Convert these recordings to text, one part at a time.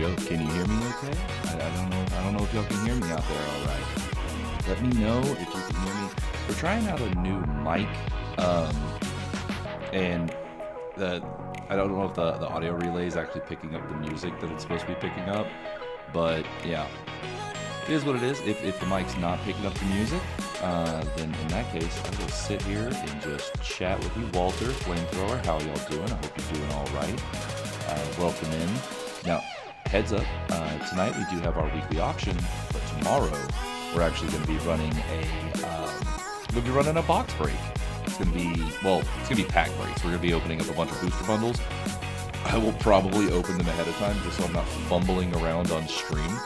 audio. Can you hear me okay? I don't know. I don't know if y'all can hear me out there all right. Let me know if you can hear me. We're trying out a new mic, and I don't know if the audio relay is actually picking up the music that it's supposed to be picking up, but yeah, it is what it is. If the mic's not picking up the music, then in that case, I will sit here and just chat with you. Walter, Flamethrower, how y'all doing? I hope you're doing all right. Welcome in. Now, heads up, tonight we do have our weekly auction, but tomorrow we're actually going to be running a box break. It's going to be pack breaks. We're going to be opening up a bunch of booster bundles. I will probably open them ahead of time just so I'm not fumbling around on stream.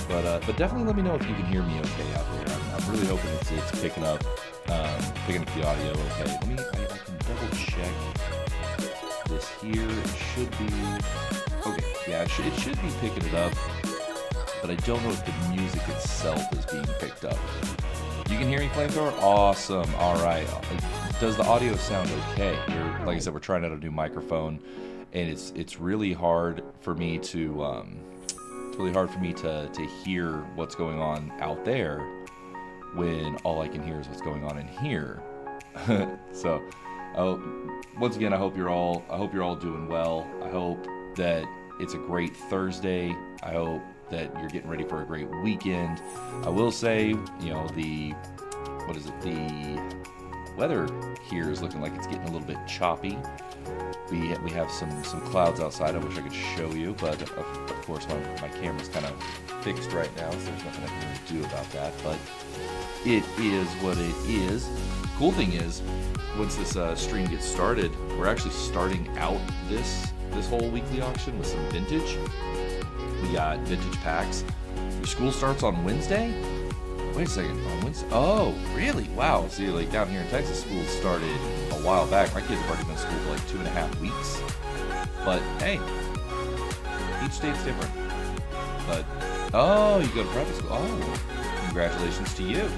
But definitely let me know if you can hear me okay out there. I'm really hoping it's picking up the audio okay. I can double check this here. It should be okay. Yeah, it should be picking it up, but I don't know if the music itself is being picked up. You can hear me, Flamethrower? Awesome. All right. Does the audio sound okay? Like I said, we're trying out a new microphone, and it's really hard for me to hear what's going on out there when all I can hear is what's going on in here. So, once again, I hope you're all doing well. I hope that it's a great Thursday. I hope that you're getting ready for a great weekend. I will say, the weather here is looking like it's getting a little bit choppy. We have some clouds outside. I wish I could show you, but of course my camera's kind of fixed right now, so there's nothing I can really do about that. But it is what it is. Cool thing is, once this stream gets started, we're actually starting out this whole weekly auction with some vintage. We got vintage packs. Your school starts on Wednesday? Wait a second, on Wednesday? Oh, really? Wow. See, like down here in Texas, school started a while back. My kids have already been in school for like 2.5 weeks. But hey, each state's different. But, oh, you go to private school. Oh, congratulations to you.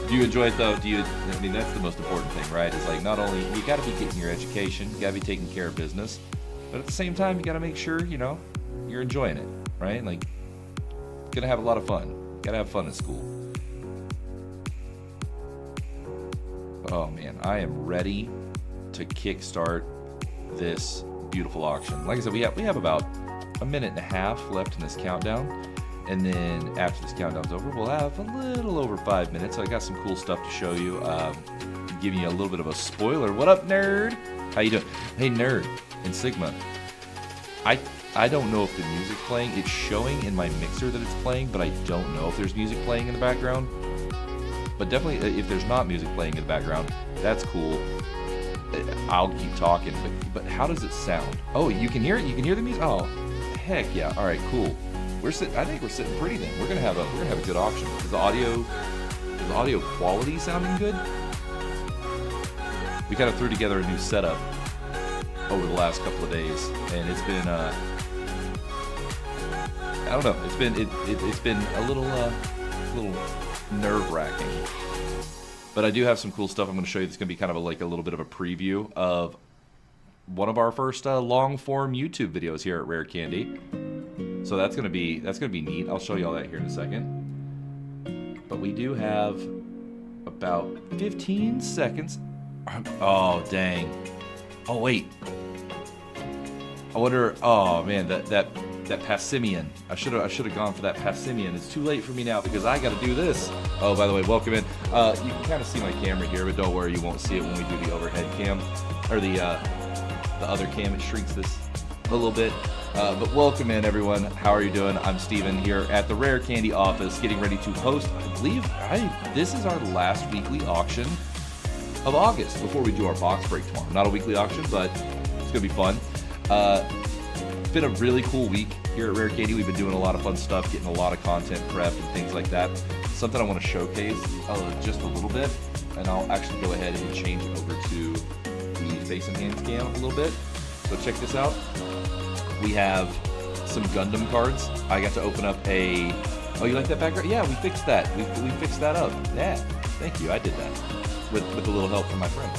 Do you enjoy it though? I mean, that's the most important thing, right? Is like, not only, you gotta be getting your education, you gotta be taking care of business, but at the same time, you gotta make sure, you're enjoying it, right? Like, gonna have a lot of fun. Gotta have fun at school. Oh man, I am ready to kickstart this beautiful auction. Like I said, we have about a minute and a half left in this countdown. And then after this countdown's over, we'll have a little over 5 minutes. So I got some cool stuff to show you. Giving you a little bit of a spoiler. What up, nerd? How you doing? Hey, nerd and Sigma. I don't know if the music's playing. It's showing in my mixer that it's playing, but I don't know if there's music playing in the background. But definitely, if there's not music playing in the background, that's cool. I'll keep talking. But how does it sound? Oh, you can hear it. You can hear the music. Oh, heck yeah! All right, cool. I think we're sitting pretty then. We're gonna have a good auction. Is the audio quality sounding good? We kind of threw together a new setup over the last couple of days, and it's been I don't know. It's been a little nerve-wracking. But I do have some cool stuff I'm going to show you. That's going to be kind of a little bit of a preview of one of our first long-form YouTube videos here at Rare Candy. So that's gonna be neat. I'll show you all that here in a second. But we do have about 15 seconds. Oh dang! Oh wait. I wonder. Oh man, that Passimian. I should have gone for that Passimian. It's too late for me now because I got to do this. Oh, by the way, welcome in. You can kind of see my camera here, but don't worry, you won't see it when we do the overhead cam or the other cam. It shrinks this a little bit. But welcome in, everyone. How are you doing? I'm Steven here at the Rare Candy office, getting ready to host, I believe, this is our last weekly auction of August before we do our box break tomorrow. Not a weekly auction, but it's going to be fun. It's been a really cool week here at Rare Candy. We've been doing a lot of fun stuff, getting a lot of content prep and things like that. Something I want to showcase just a little bit, and I'll actually go ahead and change it over to the face and hands cam a little bit. So check this out. We have some Gundam cards. I got to open up a... Oh, you like that background? Yeah, we fixed that. We fixed that up. Yeah, thank you. I did that with a little help from my friend.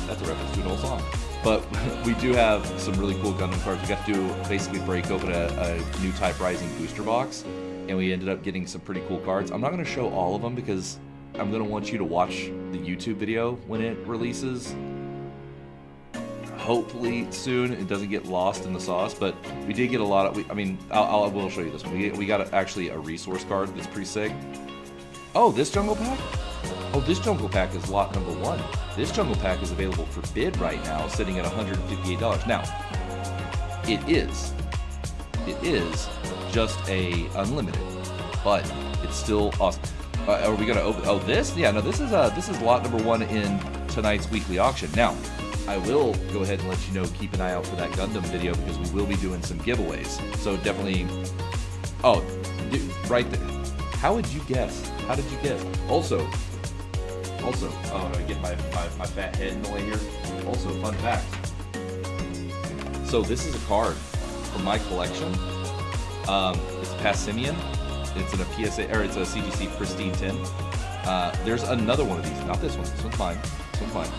That's a reference to an old song. But we do have some really cool Gundam cards. We got to do basically break open a new Type Rising booster box, and we ended up getting some pretty cool cards. I'm not going to show all of them because I'm going to want you to watch the YouTube video when it releases. Hopefully soon. It doesn't get lost in the sauce, but we did get a lot of... I will show you this one. We got actually a resource card that's pretty sick. Oh, this jungle pack? Oh, this jungle pack is lot number 1. This jungle pack is available for bid right now, sitting at $158. Now, it is just a unlimited, but it's still awesome. Are we gonna open? Oh, this? Yeah, no. This is lot number 1 in tonight's weekly auction. Now, I will go ahead and let you know. Keep an eye out for that Gundam video because we will be doing some giveaways. So definitely. Oh, dude, right there. How would you guess? How did you guess? Also, oh, I get my fat head in the way here. Also, fun fact. So this is a card from my collection. It's Passimian. It's in a PSA, or it's a CGC Pristine tin. There's another one of these. Not this one. This one's fine. This one's fine.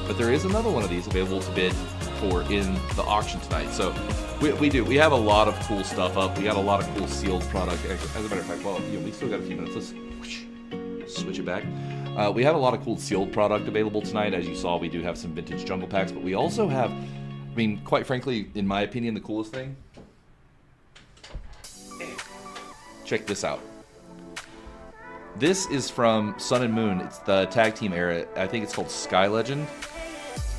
But there is another one of these available to bid for in the auction tonight. So we have a lot of cool stuff up. We got a lot of cool sealed product. As a matter of fact, well, we still got a few minutes. Let's switch it back. We have a lot of cool sealed product available tonight. As you saw, we do have some vintage jungle packs, but we also have, quite frankly, in my opinion, the coolest thing. Check this out. This is from Sun and Moon. It's the tag team era. I think it's called Sky Legend.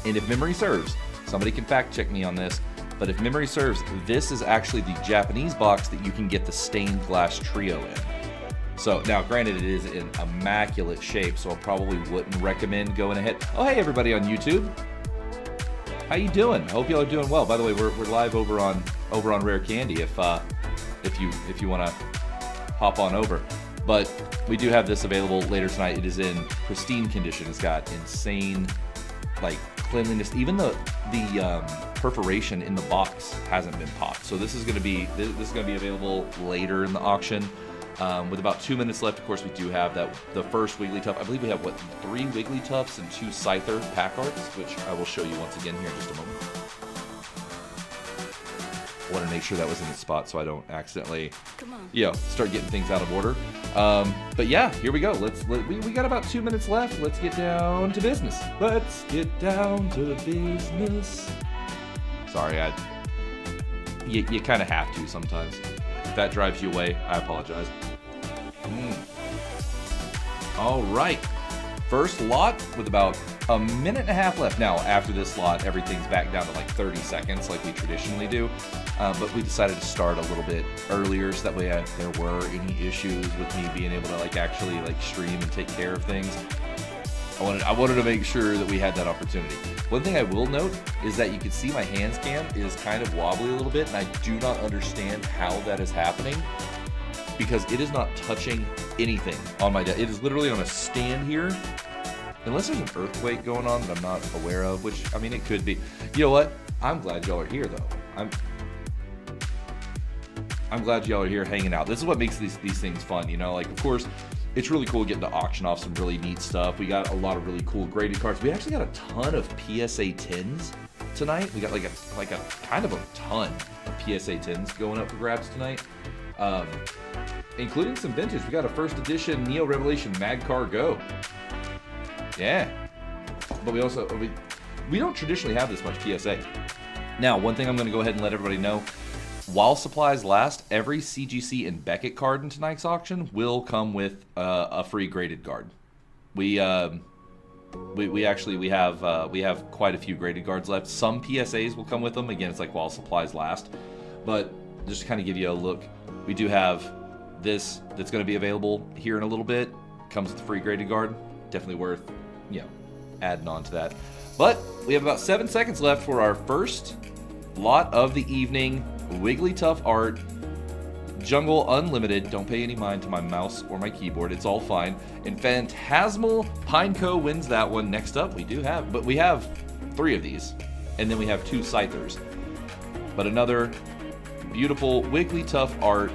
And if memory serves, somebody can fact check me on this, but if memory serves, this is actually the Japanese box that you can get the stained glass trio in. So now, granted, it is in immaculate shape, so I probably wouldn't recommend going ahead. Oh, hey, everybody on YouTube. How you doing? I hope y'all are doing well. By the way, we're live over on Rare Candy if you want to hop on over. But we do have this available later tonight. It is in pristine condition. It's got insane cleanliness. Even the perforation in the box hasn't been popped. So this is going to be available later in the auction. With about 2 minutes left, of course, we do have the first Wigglytuff. I believe we have 3 Wigglytuffs and 2 Scyther pack arts, which I will show you once again here in just a moment. I want to make sure that was in the spot so I don't accidentally, start getting things out of order. But yeah, here we go. We got about 2 minutes left. Let's get down to business. Let's get down to business. Sorry, you kind of have to sometimes. If that drives you away, I apologize. All right. First lot with about a minute and a half left. Now, after this lot, everything's back down to 30 seconds like we traditionally do. But we decided to start a little bit earlier so that way if there were any issues with me being able to actually stream and take care of things, I wanted to make sure that we had that opportunity. One thing I will note is that you can see my hands cam is kind of wobbly a little bit, and I do not understand how that is happening because it is not touching anything on my desk. It is literally on a stand here. Unless there's an earthquake going on that I'm not aware of, which, it could be. You know what? I'm glad y'all are here, though. I'm glad y'all are here hanging out. This is what makes these things fun, of course, it's really cool getting to auction off some really neat stuff. We got a lot of really cool graded cards. We actually got a ton of PSA 10s tonight. We got a kind of a ton of PSA 10s going up for grabs tonight. Including some vintage. We got a first edition Neo Revelation Magcar Go. Yeah. But we don't traditionally have this much PSA. Now, one thing I'm going to go ahead and let everybody know. While supplies last, every CGC and Beckett card in tonight's auction will come with a free graded card. We have quite a few graded cards left. Some PSAs will come with them. Again, it's while supplies last. But just to kind of give you a look, we do have this that's going to be available here in a little bit. Comes with a free graded card. Definitely worth adding on to that. But we have about 7 seconds left for our first lot of the evening. Wigglytuff art, Jungle Unlimited. Don't pay any mind to my mouse or my keyboard. It's all fine. And Phantasmal Pineco wins that one. Next up, we have 3 of these. And then we have 2 Scythers. But another beautiful Wigglytuff art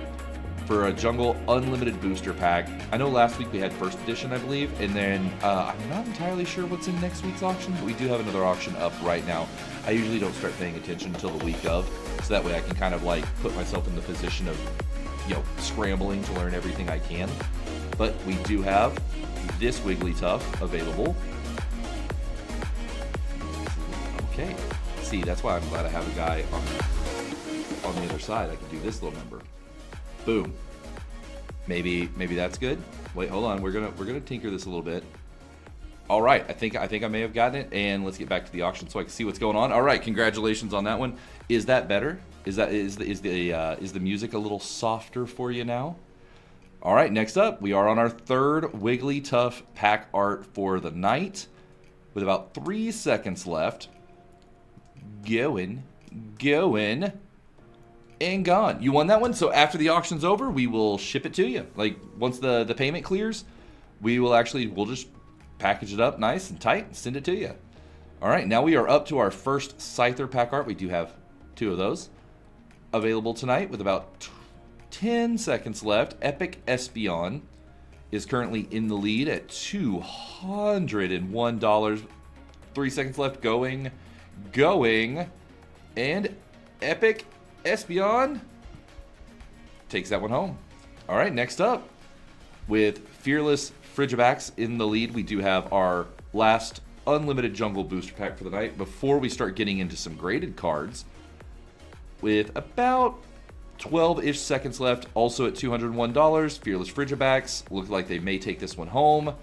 for a Jungle Unlimited Booster Pack. I know last week we had first edition, I believe, and then I'm not entirely sure what's in next week's auction, but we do have another auction up right now. I usually don't start paying attention until the week of, so that way I can kind of like put myself in the position of, you know, scrambling to learn everything I can. But we do have this Wigglytuff available. Okay, see, that's why I'm glad I have a guy on the other side. I can do this little number. Boom. Maybe that's good. Wait, hold on. We're gonna tinker this a little bit. All right, I think I may have gotten it, and let's get back to the auction so I can see what's going on. All right, congratulations on that one. Is that better? Is the music a little softer for you now? All right, next up, we are on our third Wigglytuff pack art for the night, with about 3 seconds left. Going, and gone. You won that one, so after the auction's over, we will ship it to you. Like, once the payment clears, we'll just package it up nice and tight and send it to you. All right, now we are up to our first Scyther pack art. We do have 2 of those available tonight with about 10 seconds left. Epic Espeon is currently in the lead at $201. 3 seconds left. Going, and Epic Espeon takes that one home. All right, next up, with Fearless Frigibax in the lead, we do have our last unlimited jungle booster pack for the night before we start getting into some graded cards. With about 12-ish seconds left, also at $201, Fearless Frigibax look like they may take this one home.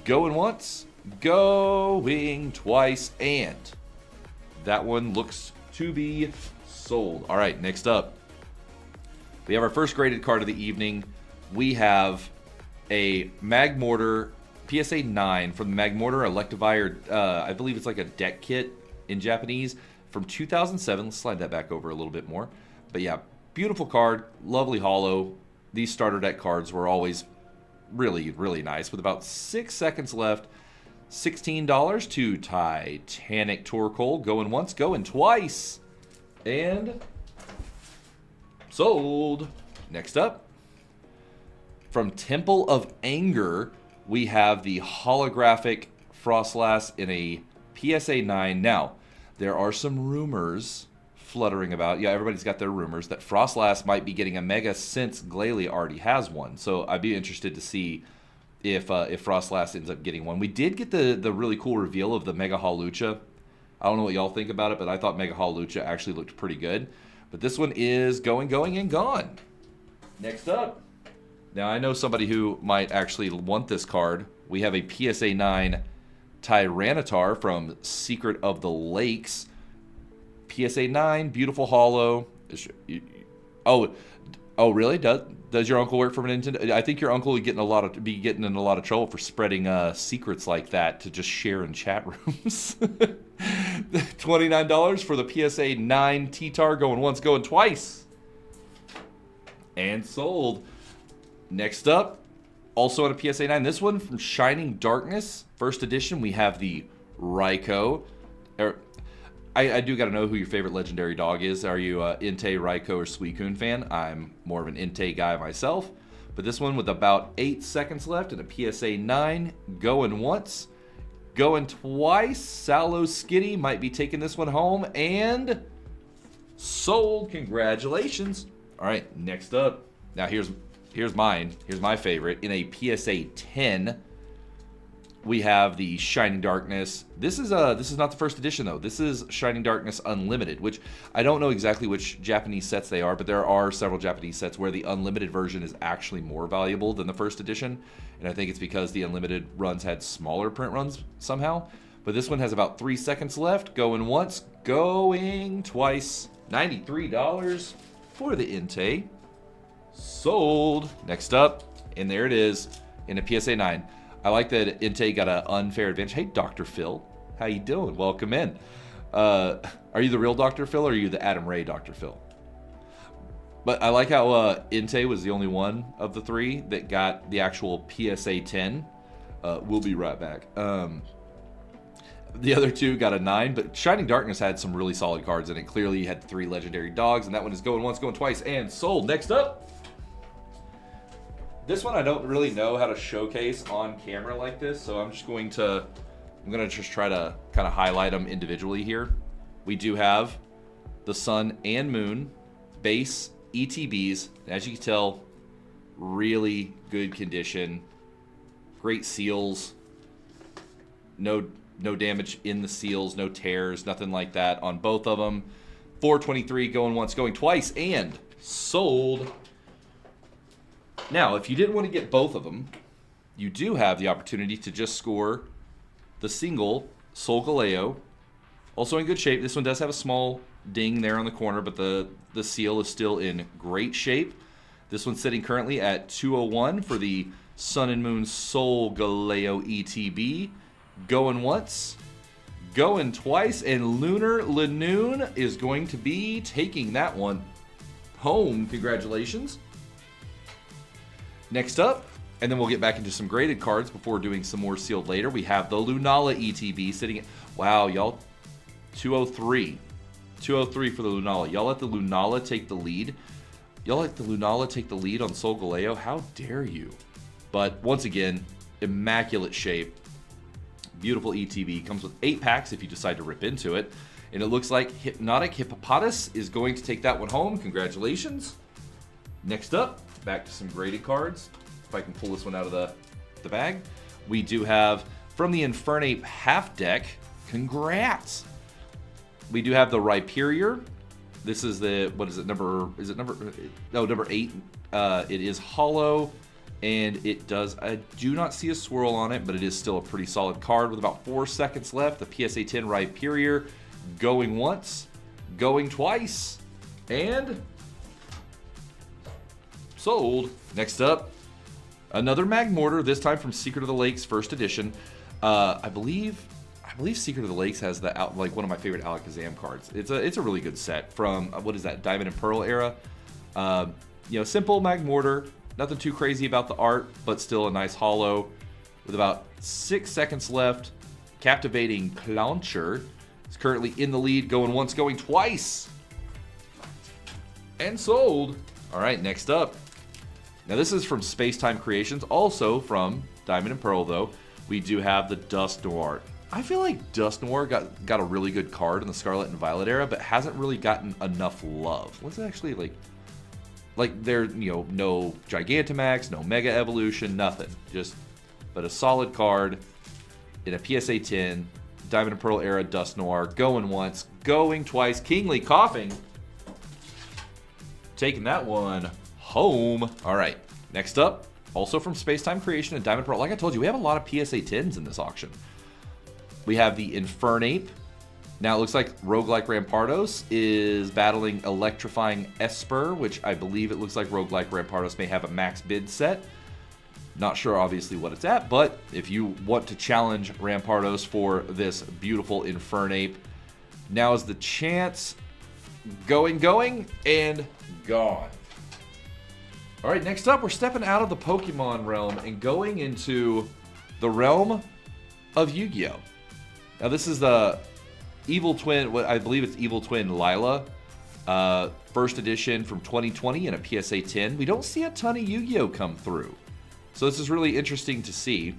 Going once, going twice, and that one looks to be sold. All right, next up, we have our first graded card of the evening. We have a Magmortar PSA 9 from the Magmortar Electivire, I believe it's like a deck kit in Japanese, from 2007. Let's slide that back over a little bit more. But yeah, beautiful card, lovely holo. These starter deck cards were always really, really nice. With about 6 seconds left, $16 to Titanic Torkoal. Going once, going twice, and sold. Next up, from Temple of Anger, we have the holographic Frostlass in a PSA 9. Now, there are some rumors fluttering about. Yeah, everybody's got their rumors that Frostlass might be getting a Mega since Glalie already has one. So I'd be interested to see if Frostlass ends up getting one. We did get the really cool reveal of the Mega Hawlucha. I don't know what y'all think about it, but I thought Mega Hawlucha actually looked pretty good. But this one is going, and gone. Next up. Now, I know somebody who might actually want this card. We have a PSA 9 Tyranitar from Secret of the Lakes. PSA 9, beautiful holo. Oh, really? Does your uncle work for Nintendo? I think your uncle would be getting in a lot of trouble for spreading secrets like that to just share in chat rooms. $29 for the PSA 9 T-Tar, going once, going twice, and sold. Next up, also on a PSA 9, this one from Shining Darkness, first edition, we have the Raikou. I do got to know who your favorite legendary dog is. Are you a Entei, Raikou, or Suicune fan? I'm more of an Entei guy myself. But this one with about 8 seconds left and a PSA 9, going once, going twice. Sallow Skitty might be taking this one home, and sold. Congratulations. All right, next up. Now here's mine. Here's my favorite. In a PSA 10, we have the Shining Darkness. This is not the first edition though. This is Shining Darkness Unlimited, which I don't know exactly which Japanese sets they are, but there are several Japanese sets where the Unlimited version is actually more valuable than the first edition, and I think it's because the Unlimited runs had smaller print runs somehow. But this one has about 3 seconds left. Going once, going twice. $93 for the Entei. Sold. Next up, and there it is in a PSA 9. I like that Entei got an unfair advantage. Hey, Dr. Phil. How you doing? Welcome in. Are you the real Dr. Phil, or are you the Adam Ray Dr. Phil? But I like how Entei was the only one of the 3 that got the actual PSA 10. We'll be right back. The other 2 got a 9, but Shining Darkness had some really solid cards in it. Clearly, you had 3 legendary dogs, and that one is going once, going twice, and sold. Next up, This one I don't really know how to showcase on camera like this, so I'm going to just try to kind of highlight them individually here. We do have the Sun and Moon base ETBs. As you can tell, really good condition. Great seals. No damage in the seals, no tears, nothing like that on both of them. 423 going once, going twice, and sold. Now, if you didn't want to get both of them, you do have the opportunity to just score the single Sol Galeo. Also in good shape. This one does have a small ding there on the corner, but the seal is still in great shape. This one's sitting currently at 201 for the Sun and Moon Sol Galeo ETB. Going once, going twice, and Lunar Lanoon is going to be taking that one home. Congratulations. Next up, and then we'll get back into some graded cards before doing some more sealed later. We have the Lunala ETB sitting at, wow, y'all, 203. 203 for the Lunala. Y'all let the Lunala take the lead. Y'all let the Lunala take the lead on Sol Galeo? How dare you? But once again, immaculate shape. Beautiful ETB. Comes with 8 packs if you decide to rip into it. And it looks like Hypnotic Hippopotas is going to take that one home. Congratulations. Next up, back to some graded cards. If I can pull this one out of the bag. We do have from the Infernape half deck. Congrats. We do have the Rhyperior. This is the, what is it, number 8. It is hollow. And it does, I do not see a swirl on it, but it is still a pretty solid card with about 4 seconds left. The PSA 10 Rhyperior going once, going twice, and sold. Next up, another Magmortar, this time from Secret of the Lakes first edition. I believe Secret of the Lakes has like one of my favorite Alakazam cards. It's a really good set from what is that, Diamond and Pearl era. Simple Magmortar. Nothing too crazy about the art, but still a nice hollow. With about 6 seconds left, Captivating Clowncher is currently in the lead, going once, going twice. And sold. All right, next up. Now this is from Space-Time Creations, also from Diamond and Pearl though. We do have the Dusknoir. I feel like Dusknoir got a really good card in the Scarlet and Violet era, but hasn't really gotten enough love. What's it actually like? Like there, no Gigantamax, no Mega Evolution, nothing. But a solid card in a PSA 10, Diamond and Pearl era Dusknoir, going once, going twice. Kingly coughing, taking that one home. All right, next up, also from Space-Time Creation and Diamond and Pearl. Like I told you, we have a lot of PSA 10s in this auction. We have the Infernape. Now it looks like Roguelike Rampardos is battling Electrifying Esper, which I believe it looks like Roguelike Rampardos may have a max bid set. Not sure obviously what it's at, but if you want to challenge Rampardos for this beautiful Infernape, now is the chance. Going, and gone. All right, next up, we're stepping out of the Pokemon realm and going into the realm of Yu-Gi-Oh! Now this is the Evil Twin, I believe it's Evil Twin Lila, first edition from 2020 in a PSA 10. We don't see a ton of Yu-Gi-Oh! Come through. So this is really interesting to see.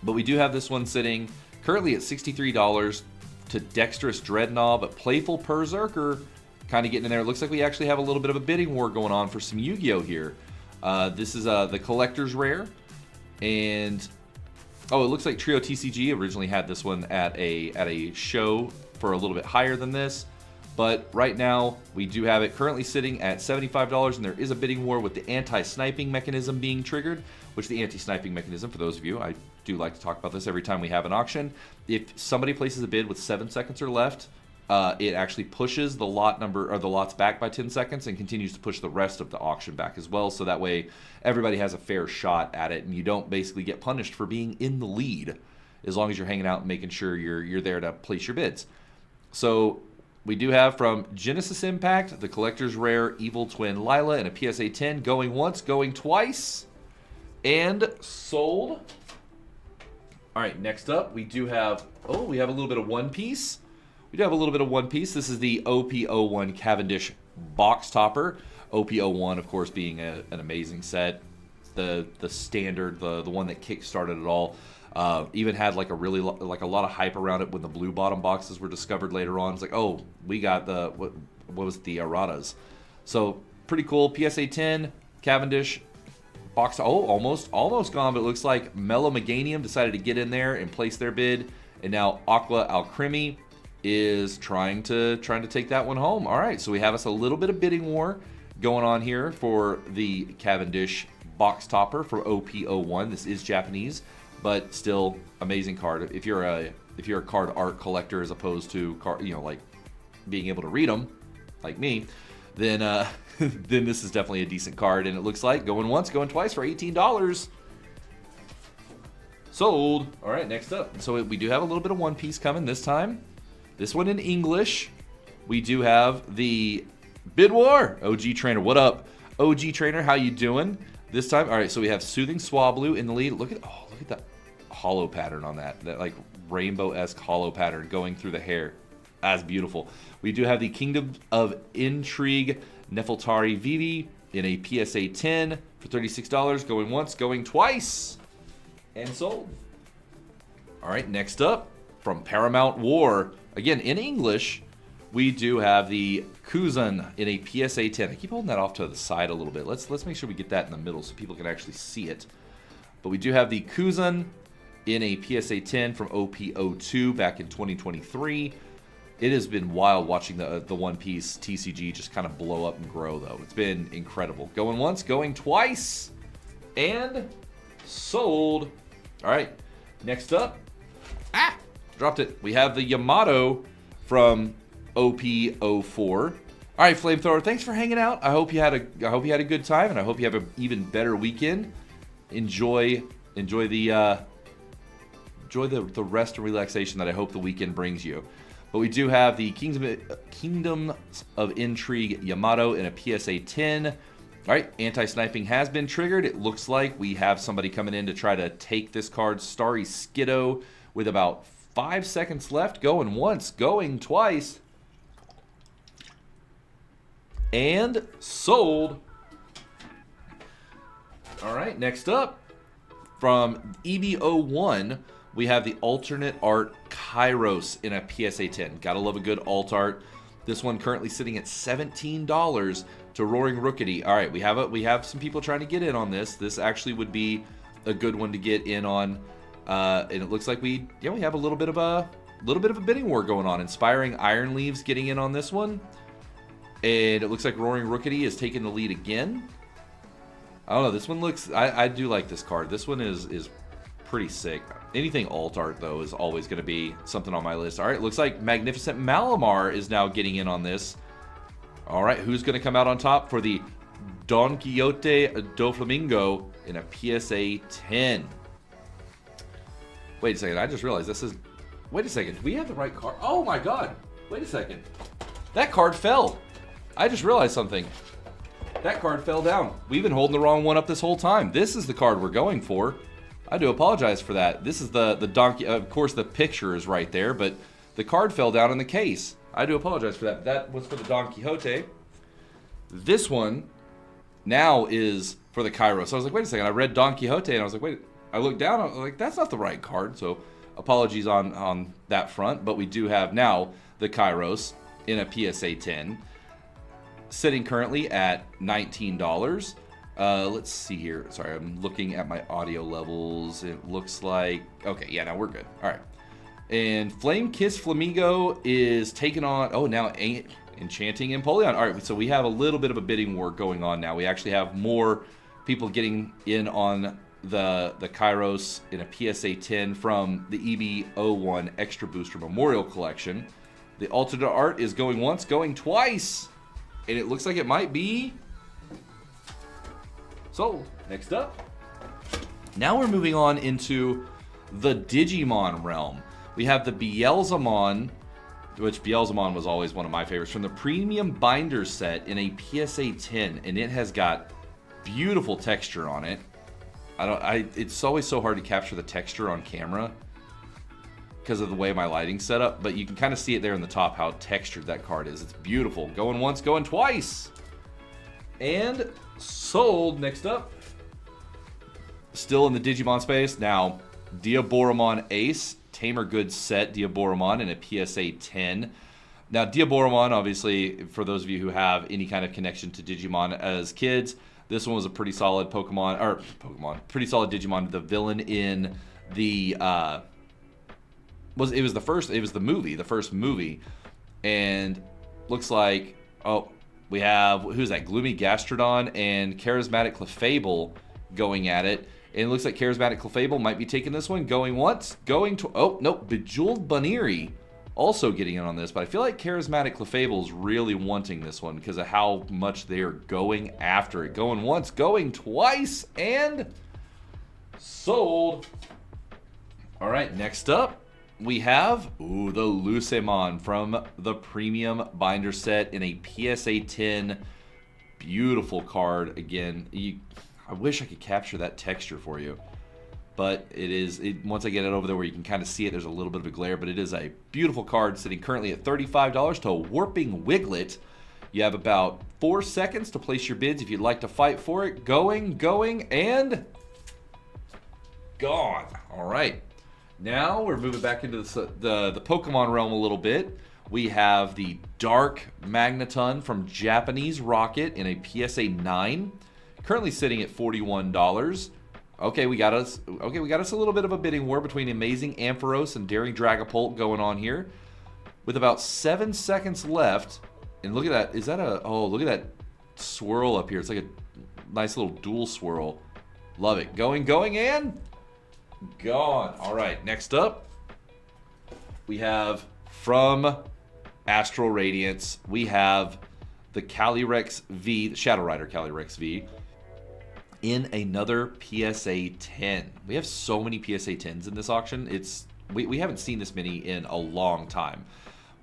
But we do have this one sitting currently at $63 to Dexterous Dreadnought, but Playful Berserker kind of getting in there. It looks like we actually have a little bit of a bidding war going on for some Yu-Gi-Oh! Here. This is the Collector's Rare. And oh, it looks like Trio TCG originally had this one at a show for a little bit higher than this. But right now, we do have it currently sitting at $75, and there is a bidding war with the anti-sniping mechanism being triggered, which the anti-sniping mechanism, for those of you, I do like to talk about this every time we have an auction. If somebody places a bid with 7 seconds or left, it actually pushes the lot number or the lots back by 10 seconds and continues to push the rest of the auction back as well. So that way, everybody has a fair shot at it, and you don't basically get punished for being in the lead, as long as you're hanging out and making sure you're there to place your bids. So we do have from Genesis Impact, the Collector's Rare Evil Twin Lila in a PSA 10, going once, going twice, and sold. All right, next up, we do have, we have a little bit of One Piece. We do have a little bit of One Piece. This is the OP01 Cavendish Box Topper. OP01, of course, being an amazing set. the standard, the one that kick-started it all. Even had like a lot of hype around it when the blue bottom boxes were discovered later on. It's like, oh, we got the what was it, the erratas. So pretty cool. PSA 10 Cavendish box. Oh, almost gone, but it looks like Mellow Meganium decided to get in there and place their bid, and now Aqua Alcremie is trying to take that one home. All right, so we have us a little bit of bidding war going on here for the Cavendish box topper for OP01. This is Japanese, but still amazing card. If you're a card art collector as opposed to like being able to read them, like me, then then this is definitely a decent card. And it looks like going once, going twice for $18. Sold. All right, next up. So we do have a little bit of One Piece coming this time. This one in English. We do have the Bid War. OG Trainer, what up? OG Trainer, how you doing? This time, all right, so we have Soothing Swablu in the lead. Look at that hollow pattern on that like rainbow-esque hollow pattern going through the hair. That's beautiful. We do have the Kingdom of Intrigue Nefeltari Vivi in a PSA 10 for $36. Going once, going twice, and sold. All right, next up from Paramount War, again in English, we do have the Kuzan in a PSA 10. I keep holding that off to the side a little bit. Let's make sure we get that in the middle so people can actually see it. But we do have the Kuzan in a PSA 10 from OP02 back in 2023. It has been wild watching the One Piece TCG just kind of blow up and grow, though. It's been incredible. Going once, going twice, and sold. All right, next up. Dropped it. We have the Yamato from OP04. All right, Flamethrower, thanks for hanging out. I hope you had a good time, and I hope you have an even better weekend. Enjoy the rest and relaxation that I hope the weekend brings you. But we do have the Kingdom of Intrigue Yamato in a PSA 10. All right, anti-sniping has been triggered. It looks like we have somebody coming in to try to take this card. Starry Skiddo with about 5 seconds left. Going once, going twice. And sold. All right, next up from EB01, we have the alternate art Kairos in a PSA 10. Gotta love a good alt art. This one currently sitting at $17 to Roaring Rookity. All right, we have some people trying to get in on this. This actually would be a good one to get in on. And it looks like we have a little bit of a bidding war going on. Inspiring Iron Leaves getting in on this one. And it looks like Roaring Rookity is taking the lead again. I don't know. This one looks... I do like this card. This one is pretty sick. Anything alt art, though, is always going to be something on my list. All right, looks like Magnificent Malamar is now getting in on this. All right, who's going to come out on top for the Don Quixote do Flamingo in a PSA 10? Wait a second. I just realized this is... Wait a second. Do we have the right card? Oh, my God. Wait a second. That card fell. I just realized something. That card fell down. We've been holding the wrong one up this whole time. This is the card we're going for. I do apologize for that. This is the donkey. Of course, the picture is right there, but the card fell down in the case. I do apologize for that. That was for the Don Quixote. This one now is for the Kairos. So I was like, wait a second. I read Don Quixote, and I was like, wait. I looked down. I was like, that's not the right card. So apologies on that front. But we do have now the Kairos in a PSA 10, sitting currently at $19. Let's see here. Sorry, I'm looking at my audio levels. It looks like... Okay, yeah, now we're good. All right. And Flame Kiss Flamingo is taking on... Oh, now Enchanting Empoleon. All right, so we have a little bit of a bidding war going on now. We actually have more people getting in on the Kairos in a PSA 10 from the EB01 Extra Booster Memorial Collection. The alternate art is going once, going twice. And it looks like it might be... sold. Next up. Now we're moving on into the Digimon realm. We have the Beelzemon, which Beelzemon was always one of my favorites, from the Premium Binder set in a PSA 10. And it has got beautiful texture on it. It's always so hard to capture the texture on camera because of the way my lighting's set up, but you can kind of see it there in the top how textured that card is. It's beautiful. Going once, going twice. And sold. Next up. Still in the Digimon space. Now, Diaboromon Ace, Tamer Goods set Diaboromon in a PSA 10. Now, Diaboromon, obviously, for those of you who have any kind of connection to Digimon as kids, this one was a pretty solid pretty solid Digimon. The villain in the it was the first movie, and looks like, oh, we have, who's that? Gloomy Gastrodon and Charismatic Clefable going at it. And it looks like Charismatic Clefable might be taking this one. Going once, going to, oh, nope, Bejeweled Bunnery also getting in on this. But I feel like Charismatic Clefable is really wanting this one because of how much they're going after it. Going once, going twice, and sold. All right, next up, we have, the Lucemon from the Premium Binder set in a PSA 10. Beautiful card. Again, I wish I could capture that texture for you. But once I get it over there where you can kind of see it, there's a little bit of a glare. But it is a beautiful card sitting currently at $35 to Warping Wiglet. You have about 4 seconds to place your bids if you'd like to fight for it. Going, and gone. All right. Now we're moving back into the Pokemon realm a little bit. We have the Dark Magneton from Japanese Rocket in a PSA 9, currently sitting at $41. Okay, we got us a little bit of a bidding war between Amazing Ampharos and Daring Dragapult going on here, with about 7 seconds left. And look at that! Look at that swirl up here. It's like a nice little dual swirl. Love it. Going, and gone. All right, next up, we have from Astral Radiance, we have the Calyrex V, the Shadow Rider Calyrex V, in another PSA 10. We have so many PSA 10s in this auction. We haven't seen this many in a long time.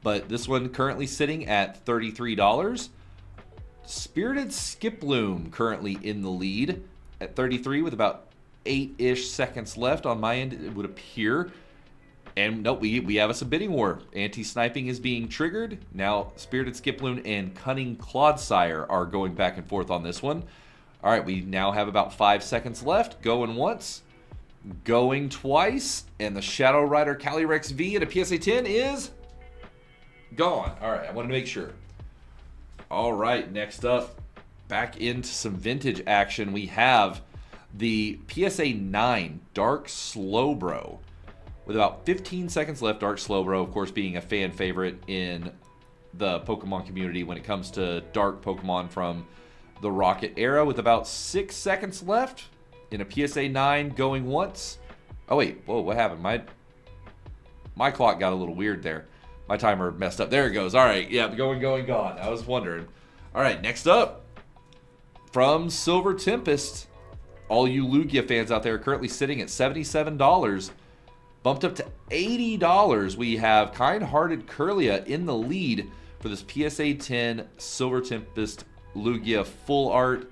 But this one currently sitting at $33. Spirited Skiploom currently in the lead at $33 with about 8-ish seconds left on my end, it would appear. And nope, we have us a bidding war. Anti-sniping is being triggered. Now Spirited Skiploom and Cunning Clodsire are going back and forth on this one. All right, we now have about 5 seconds left. Going once, going twice, and the Shadow Rider Calyrex V at a PSA 10 is gone. All right, I wanted to make sure. All right, next up, back into some vintage action. We have the PSA 9 Dark Slowbro. With about 15 seconds left, Dark Slowbro, of course, being a fan favorite in the Pokemon community when it comes to dark Pokemon from the Rocket era. With about 6 seconds left in a PSA 9, going once. Oh, wait. Whoa, what happened? My clock got a little weird there. My timer messed up. There it goes. All right. Yeah, going, gone. I was wondering. All right, next up, from Silver Tempest, all you Lugia fans out there are currently sitting at $77. Bumped up to $80. We have Kind-Hearted Kirlia in the lead for this PSA 10 Silver Tempest Lugia full art.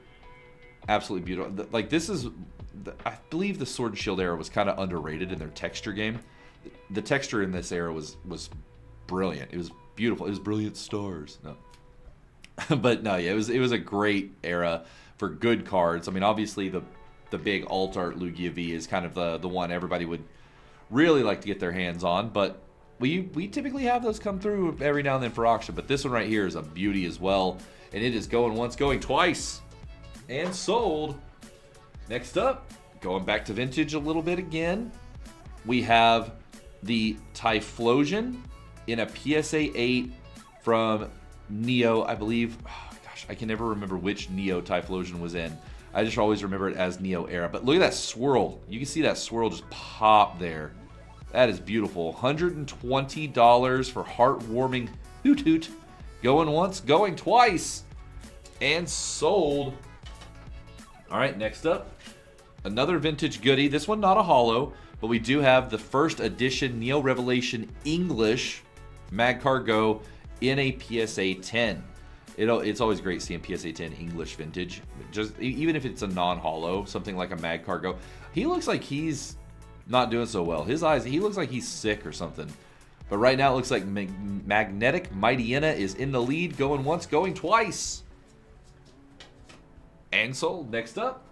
Absolutely beautiful. Like, this is, I believe the Sword and Shield era was kind of underrated in their texture game. The texture in this era was brilliant. It was beautiful. It was Brilliant Stars. No. But no, yeah, it was a great era for good cards. I mean, obviously the big alt art Lugia V is kind of the one everybody would really like to get their hands on, but we typically have those come through every now and then for auction. But this one right here is a beauty as well, and it is going once, going twice, and sold. Next up, going back to vintage a little bit again, we have the Typhlosion in a PSA 8 from Neo, I believe. Oh, gosh, I can never remember which Neo Typhlosion was in. I just always remember it as Neo era. But look at that swirl. You can see that swirl just pop there. That is beautiful. $120 for Heartwarming Hoot Hoot. Going once, going twice, and sold. All right, next up, another vintage goodie. This one not a holo, but we do have the first edition Neo Revelation English Magcargo in a PSA 10. It's always great seeing PSA 10 English vintage. Just even if it's a non-holo, something like a Magcargo. He looks like he's not doing so well. His eyes, he looks like he's sick or something. But right now it looks like Magnetic Mightyena is in the lead, going once, going twice. And sold. Next up,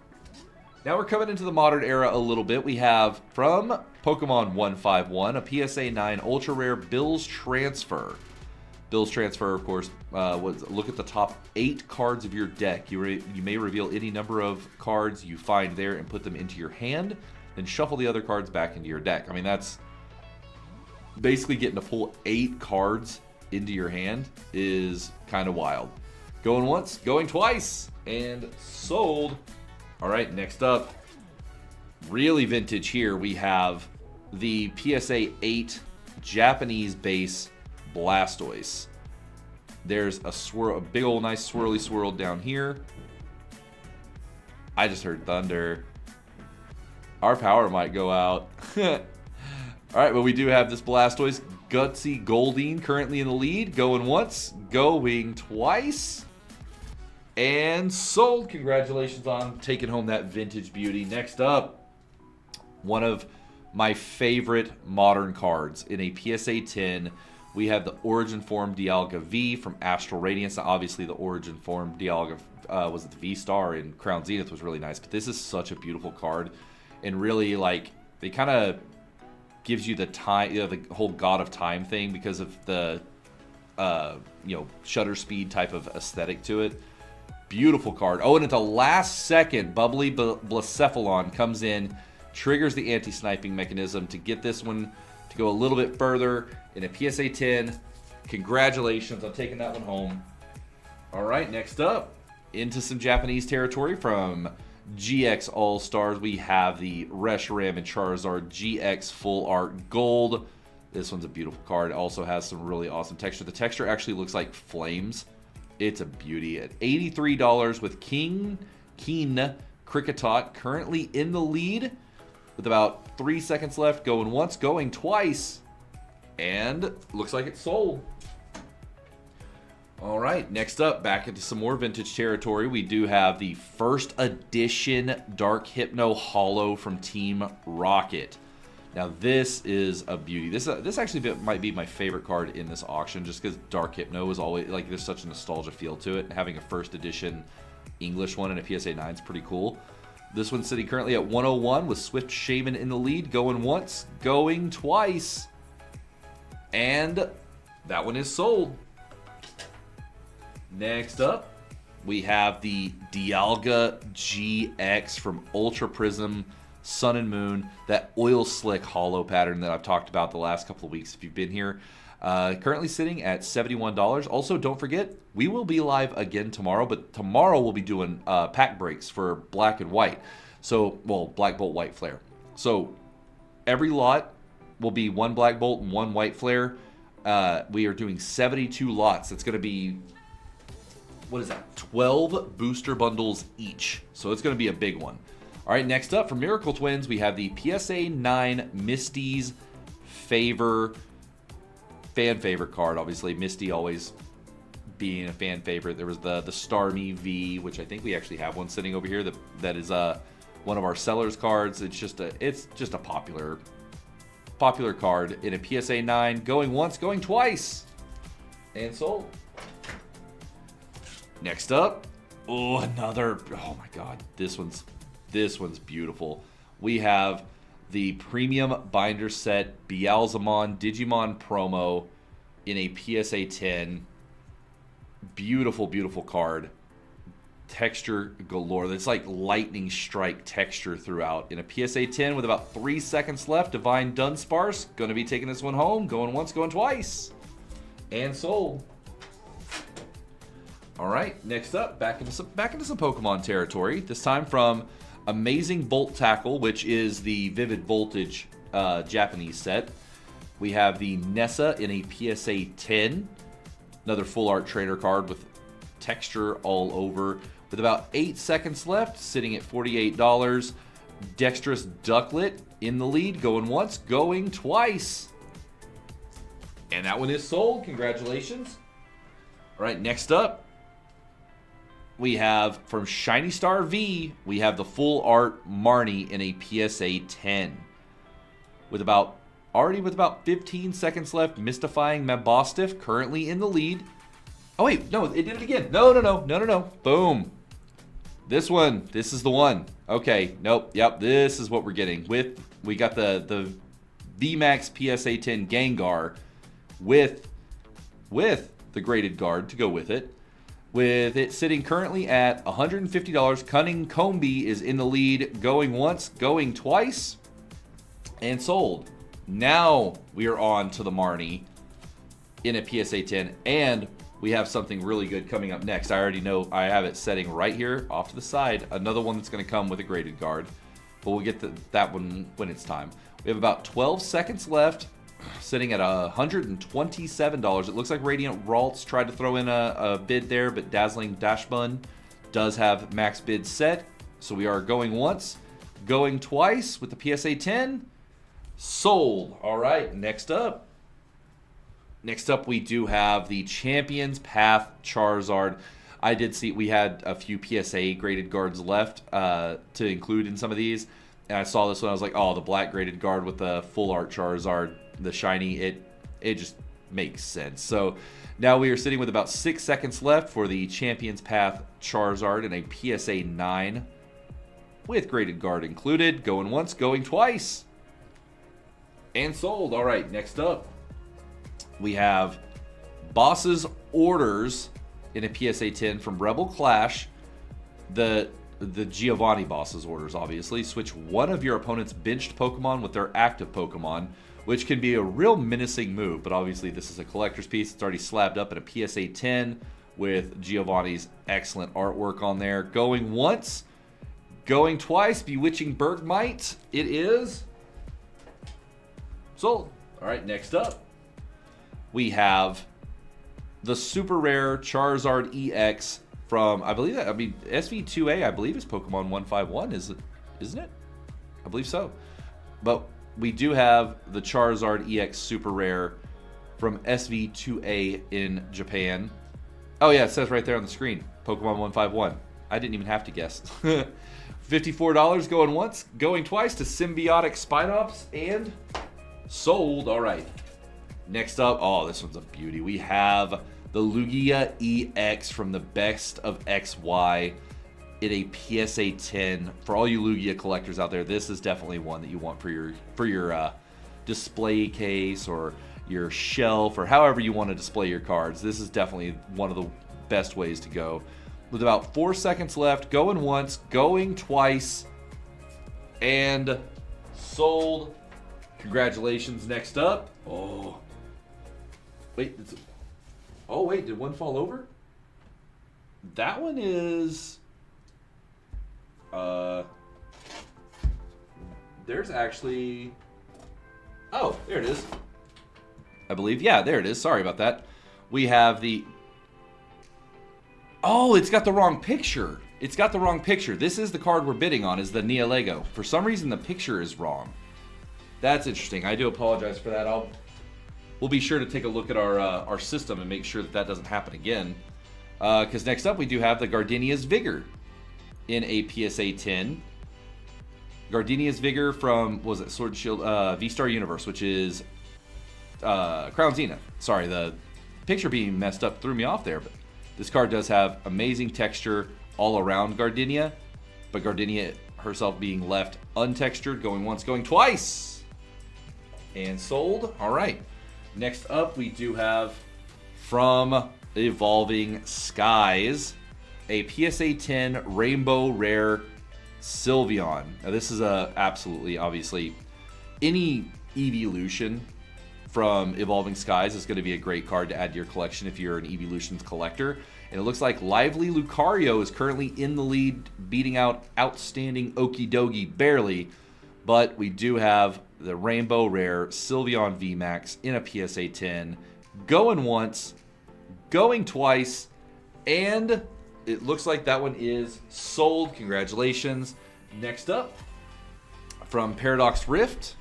Now we're coming into the modern era a little bit. We have from Pokemon 151 a PSA 9 Ultra Rare Bills Transfer. Bills Transfer, of course, look at the top 8 cards of your deck. You may reveal any number of cards you find there and put them into your hand, then shuffle the other cards back into your deck. I mean, that's basically getting to pull 8 cards into your hand is kind of wild. Going once, going twice, and sold. All right, next up, really vintage here, we have the PSA 8 Japanese base Blastoise. There's a big old nice swirly swirl down here. I just heard thunder. Our power might go out. All right, but we do have this Blastoise. Gutsy Goldeen currently in the lead. Going once, going twice. And sold. Congratulations on taking home that vintage beauty. Next up, one of my favorite modern cards in a PSA 10. We have the Origin Form Dialga V from Astral Radiance. Now, obviously, the Origin Form Dialga was it the V-Star in Crown Zenith was really nice. But this is such a beautiful card. And really, like, they kind of gives you the time, the whole God of Time thing because of the, shutter speed type of aesthetic to it. Beautiful card. Oh, and at the last second, Bubbly Blacephalon comes in, triggers the anti-sniping mechanism to get this one to go a little bit further in a PSA 10. Congratulations on taking that one home. All right, next up, into some Japanese territory from GX All-Stars. We have the Reshiram and Charizard GX Full Art Gold. This one's a beautiful card. It also has some really awesome texture. The texture actually looks like flames. It's a beauty at $83 with Keen Kricketot currently in the lead with about 3 seconds left. Going once, going twice, and looks like it's sold. All right, next up, back into some more vintage territory. We do have the first edition Dark Hypno Holo from Team Rocket. Now this is a beauty. This actually might be my favorite card in this auction, just because Dark Hypno is always like there's such a nostalgia feel to it. Having a first edition English one in a PSA 9 is pretty cool. This one's sitting currently at 101 with Swift Shaman in the lead, going once, going twice, and that one is sold. Next up, we have the Dialga GX from Ultra Prism Sun and Moon, that oil slick holo pattern that I've talked about the last couple of weeks if you've been here. Currently sitting at $71. Also, don't forget, we will be live again tomorrow, but tomorrow we'll be doing pack breaks for black and white. So, well, Black Bolt, White Flare. So, every lot will be one Black Bolt and one White Flare. We are doing 72 lots. It's going to be, what is that, 12 booster bundles each. So, it's going to be a big one. All right, next up from Miracle Twins, we have the PSA 9 Misty's fan favorite card. Obviously, Misty always being a fan favorite. There was the Starmie V, which I think we actually have one sitting over here that is one of our sellers cards. It's just a popular card in a PSA 9, going once, going twice, and sold. Next up, oh my God, this one's beautiful. We have the premium binder set Beelzemon Digimon promo in a PSA 10. Beautiful, beautiful card. Texture galore. It's like lightning strike texture throughout. In a PSA 10 with about 3 seconds left, Divine Dunsparce going to be taking this one home. Going once, going twice. And sold. All right, next up, back into some Pokemon territory. This time from Amazing Bolt Tackle, which is the Vivid Voltage Japanese set. We have the Nessa in a PSA 10. Another full art trainer card with texture all over. With about 8 seconds left, sitting at $48. Dexterous Ducklet in the lead, going once, going twice. And that one is sold. Congratulations. All right, next up, we have from Shiny Star V, we have the full art Marnie in a PSA 10. With about 15 seconds left, Mystifying Mabosstiff currently in the lead. Oh wait, no, it did it again. No. Boom. This one. This is the one. Okay. Nope. Yep. This is what we're getting. We got the VMAX PSA 10 Gengar with the graded guard to go with it. With it sitting currently at $150, Cunning Combi is in the lead, going once, going twice, and sold. Now we are on to the Marnie in a PSA 10, and we have something really good coming up next. I already know I have it setting right here off to the side. Another one that's going to come with a graded guard, but we'll get to that one when it's time. We have about 12 seconds left. Sitting at $127. It looks like Radiant Ralts tried to throw in a bid there, but Dazzling Dashbun does have max bid set. So we are going once, going twice with the PSA 10. Sold. All right, next up. Next up, we do have the Champions Path Charizard. I did see we had a few PSA graded guards left to include in some of these. And I saw this one, I was like, oh, the black graded guard with the full art Charizard, the shiny, it just makes sense. So now we are sitting with about 6 seconds left for the Champions Path Charizard in a PSA 9 with graded guard included. Going once, going twice. And sold. All right, next up, we have Boss's Orders in a PSA 10 from Rebel Clash. The Giovanni Boss's Orders, obviously. Switch one of your opponent's benched Pokemon with their active Pokemon, which can be a real menacing move, but obviously this is a collector's piece. It's already slabbed up in a PSA 10 with Giovanni's excellent artwork on there. Going once, going twice, Bewitching Bergmite. It is sold. All right, next up, we have the super rare Charizard EX from, SV2A, I believe is Pokemon 151, isn't it? I believe so. But we do have the Charizard EX Super Rare from SV2A in Japan. Oh yeah, it says right there on the screen, Pokemon 151. I didn't even have to guess. $54 going once, going twice to Symbiotic Spinops, and sold. All right. Next up, oh, this one's a beauty. We have the Lugia EX from the Best of XY in a PSA 10. For all you Lugia collectors out there, this is definitely one that you want for your display case or your shelf or however you want to display your cards. This is definitely one of the best ways to go. With about 4 seconds left, going once, going twice, and sold. Congratulations. Next up, wait, did one fall over? That one is... there's actually... Oh, there it is. I believe. Yeah, there it is. Sorry about that. We have the... Oh, it's got the wrong picture. It's got the wrong picture. This is the card we're bidding on, is the Nihilego. For some reason, the picture is wrong. That's interesting. I do apologize for that. We'll be sure to take a look at our system and make sure that doesn't happen again. Because next up, we do have the Gardenia's Vigor in a PSA 10. Gardenia's Vigor from, what was it, Sword Shield, V-Star Universe, which is Crown Zenith. Sorry, the picture being messed up threw me off there, but this card does have amazing texture all around Gardenia, but Gardenia herself being left untextured, going once, going twice, and sold. All right. Next up, we do have from Evolving Skies a PSA 10 Rainbow Rare Sylveon. Now, this is absolutely, obviously, any Evolution from Evolving Skies is going to be a great card to add to your collection if you're an Evolutions collector. And it looks like Lively Lucario is currently in the lead, beating out Outstanding Okidogi barely. But we do have the Rainbow Rare Sylveon VMAX in a PSA 10. Going once, going twice, and it looks like that one is sold. Congratulations. Next up, from Paradox Rift,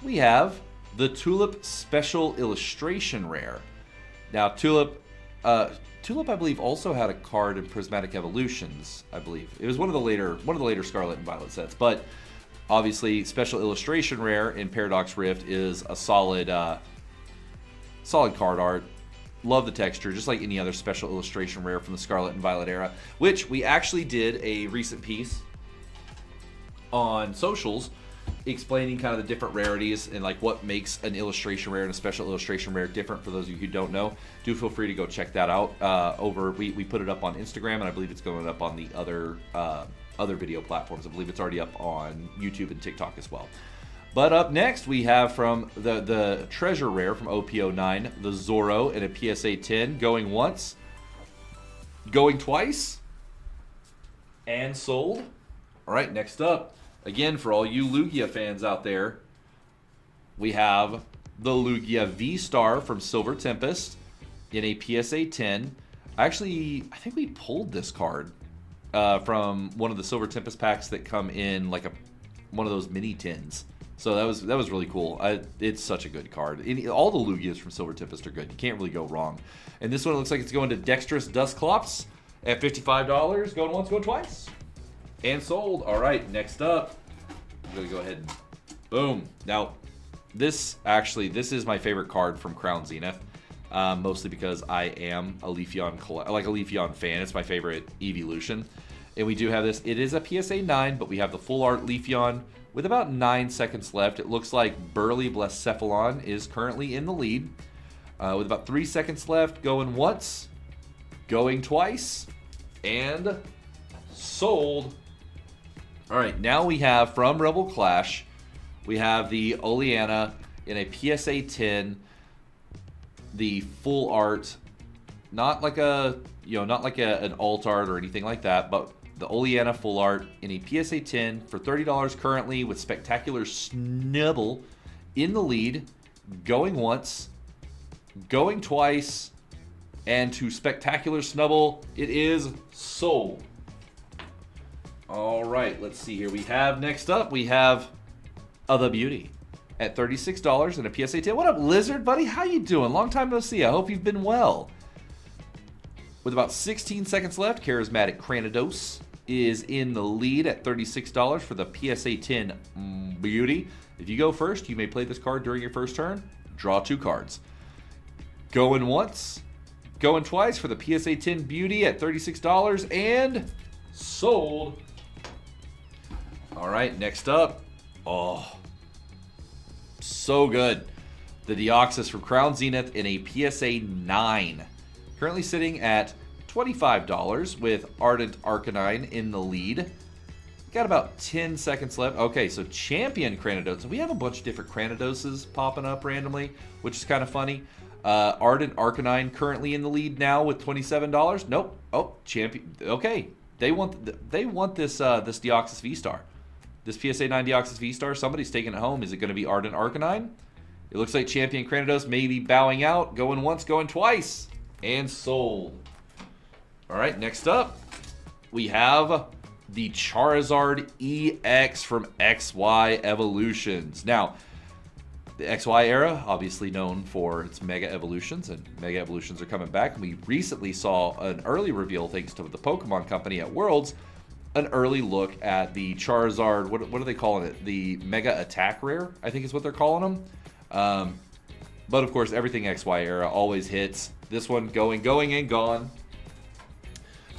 we have the Tulip Special Illustration Rare. Now, Tulip, I believe, also had a card in Prismatic Evolutions. I believe it was one of the later Scarlet and Violet sets. But obviously, Special Illustration Rare in Paradox Rift is a solid card art. Love the texture, just like any other special illustration rare from the Scarlet and Violet era, which we actually did a recent piece on socials explaining kind of the different rarities and like what makes an illustration rare and a special illustration rare different. For those of you who don't know, do feel free to go check that out. We put it up on Instagram, and I believe it's going up on the other video platforms. I believe it's already up on YouTube and TikTok as well. But up next, we have from the treasure rare from OP09, the Zoro in a PSA 10, going once, going twice, and sold. All right, next up, again, for all you Lugia fans out there, we have the Lugia V-Star from Silver Tempest in a PSA 10. I think we pulled this card from one of the Silver Tempest packs that come in like one of those mini tins. So that was really cool. It's such a good card. All the Lugias from Silver Tempest are good. You can't really go wrong. And this one looks like it's going to Dexterous Dusclops at $55. Going once, going twice. And sold. All right, next up, I'm going to go ahead and boom. Now, this is my favorite card from Crown Zenith. Mostly because I am a Leafeon fan. It's my favorite evolution. And we do have this. It is a PSA 9, but we have the full art Leafeon with about 9 seconds left. It looks like Burly Blacephalon is currently in the lead. With about 3 seconds left, going once, going twice, and sold. All right, now we have from Rebel Clash, we have the Oleana in a PSA 10, the full art, not like an alt art or anything like that, but the Oleana full art in a PSA 10 for $30 currently, with Spectacular Snubbull in the lead, going once, going twice, and to Spectacular Snubbull, it is sold. All right, let's see here. Next up, we have The Beauty at $36 in a PSA 10. What up, Lizard, buddy? How you doing? Long time no see. I hope you've been well. With about 16 seconds left, Charismatic Cranidos is in the lead at $36 for the PSA 10 Beauty. If you go first, you may play this card during your first turn. Draw 2 cards. Going once, going twice for the PSA 10 Beauty at $36 and sold. All right, next up. Oh, so good. The Deoxys from Crown Zenith in a PSA 9. Currently sitting at $25 with Ardent Arcanine in the lead. Got about 10 seconds left. Okay, so Champion Cranidos. We have a bunch of different Cranidoses popping up randomly, which is kind of funny. Ardent Arcanine currently in the lead now with $27. Nope. Oh, Champion. Okay, they want this Deoxys V-Star. This PSA 9 Deoxys V-Star. Somebody's taking it home. Is it going to be Ardent Arcanine? It looks like Champion Cranidos may be bowing out. Going once, going twice. And sold. All right, next up, we have the Charizard EX from XY Evolutions. Now, the XY era, obviously known for its Mega Evolutions, and Mega Evolutions are coming back. And we recently saw an early reveal, thanks to the Pokemon Company at Worlds, an early look at the Charizard, what are they calling it? The Mega Attack Rare, I think is what they're calling them. But of course, everything XY era always hits. This one going, and gone.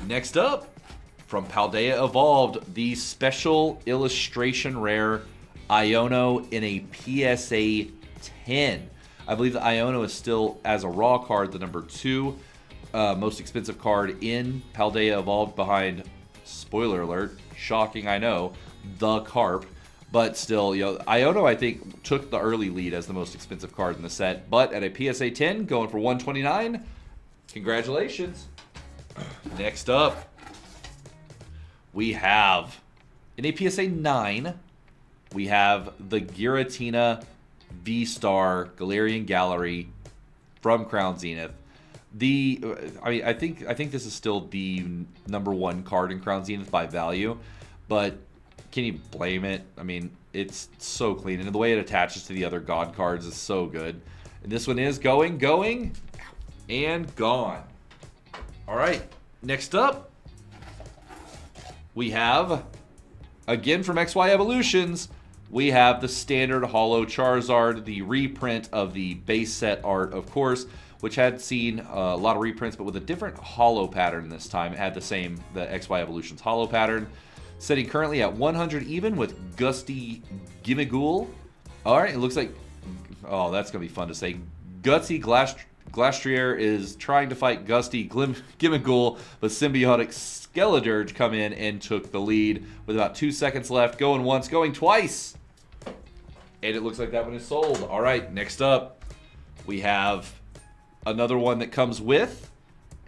Next up, from Paldea Evolved, the special illustration rare Iono in a PSA 10. I believe the Iono is still, as a raw card, the number 2 most expensive card in Paldea Evolved, behind, spoiler alert, shocking, I know, the Carp. But still, Iono, I think, took the early lead as the most expensive card in the set. But at a PSA 10, going for $129, congratulations. Next up, we have, in a PSA 9, we have the Giratina V-Star Galarian Gallery from Crown Zenith. I think this is still the number 1 card in Crown Zenith by value, but can you blame it? I mean, it's so clean, and the way it attaches to the other God cards is so good. And this one is going, and gone. All right, next up, we have, again from XY Evolutions, we have the standard Holo Charizard, the reprint of the base set art, of course, which had seen a lot of reprints, but with a different holo pattern this time. It had the XY Evolutions holo pattern. Sitting currently at 100 even with Gusty Gimmighoul. All right, it looks like, oh, that's going to be fun to say. Gutsy Glastrier is trying to fight Gusty Gimmighoul, but Symbiotic Skeledirge come in and took the lead with about 2 seconds left. Going once, going twice. And it looks like that one is sold. All right, next up, we have another one that comes with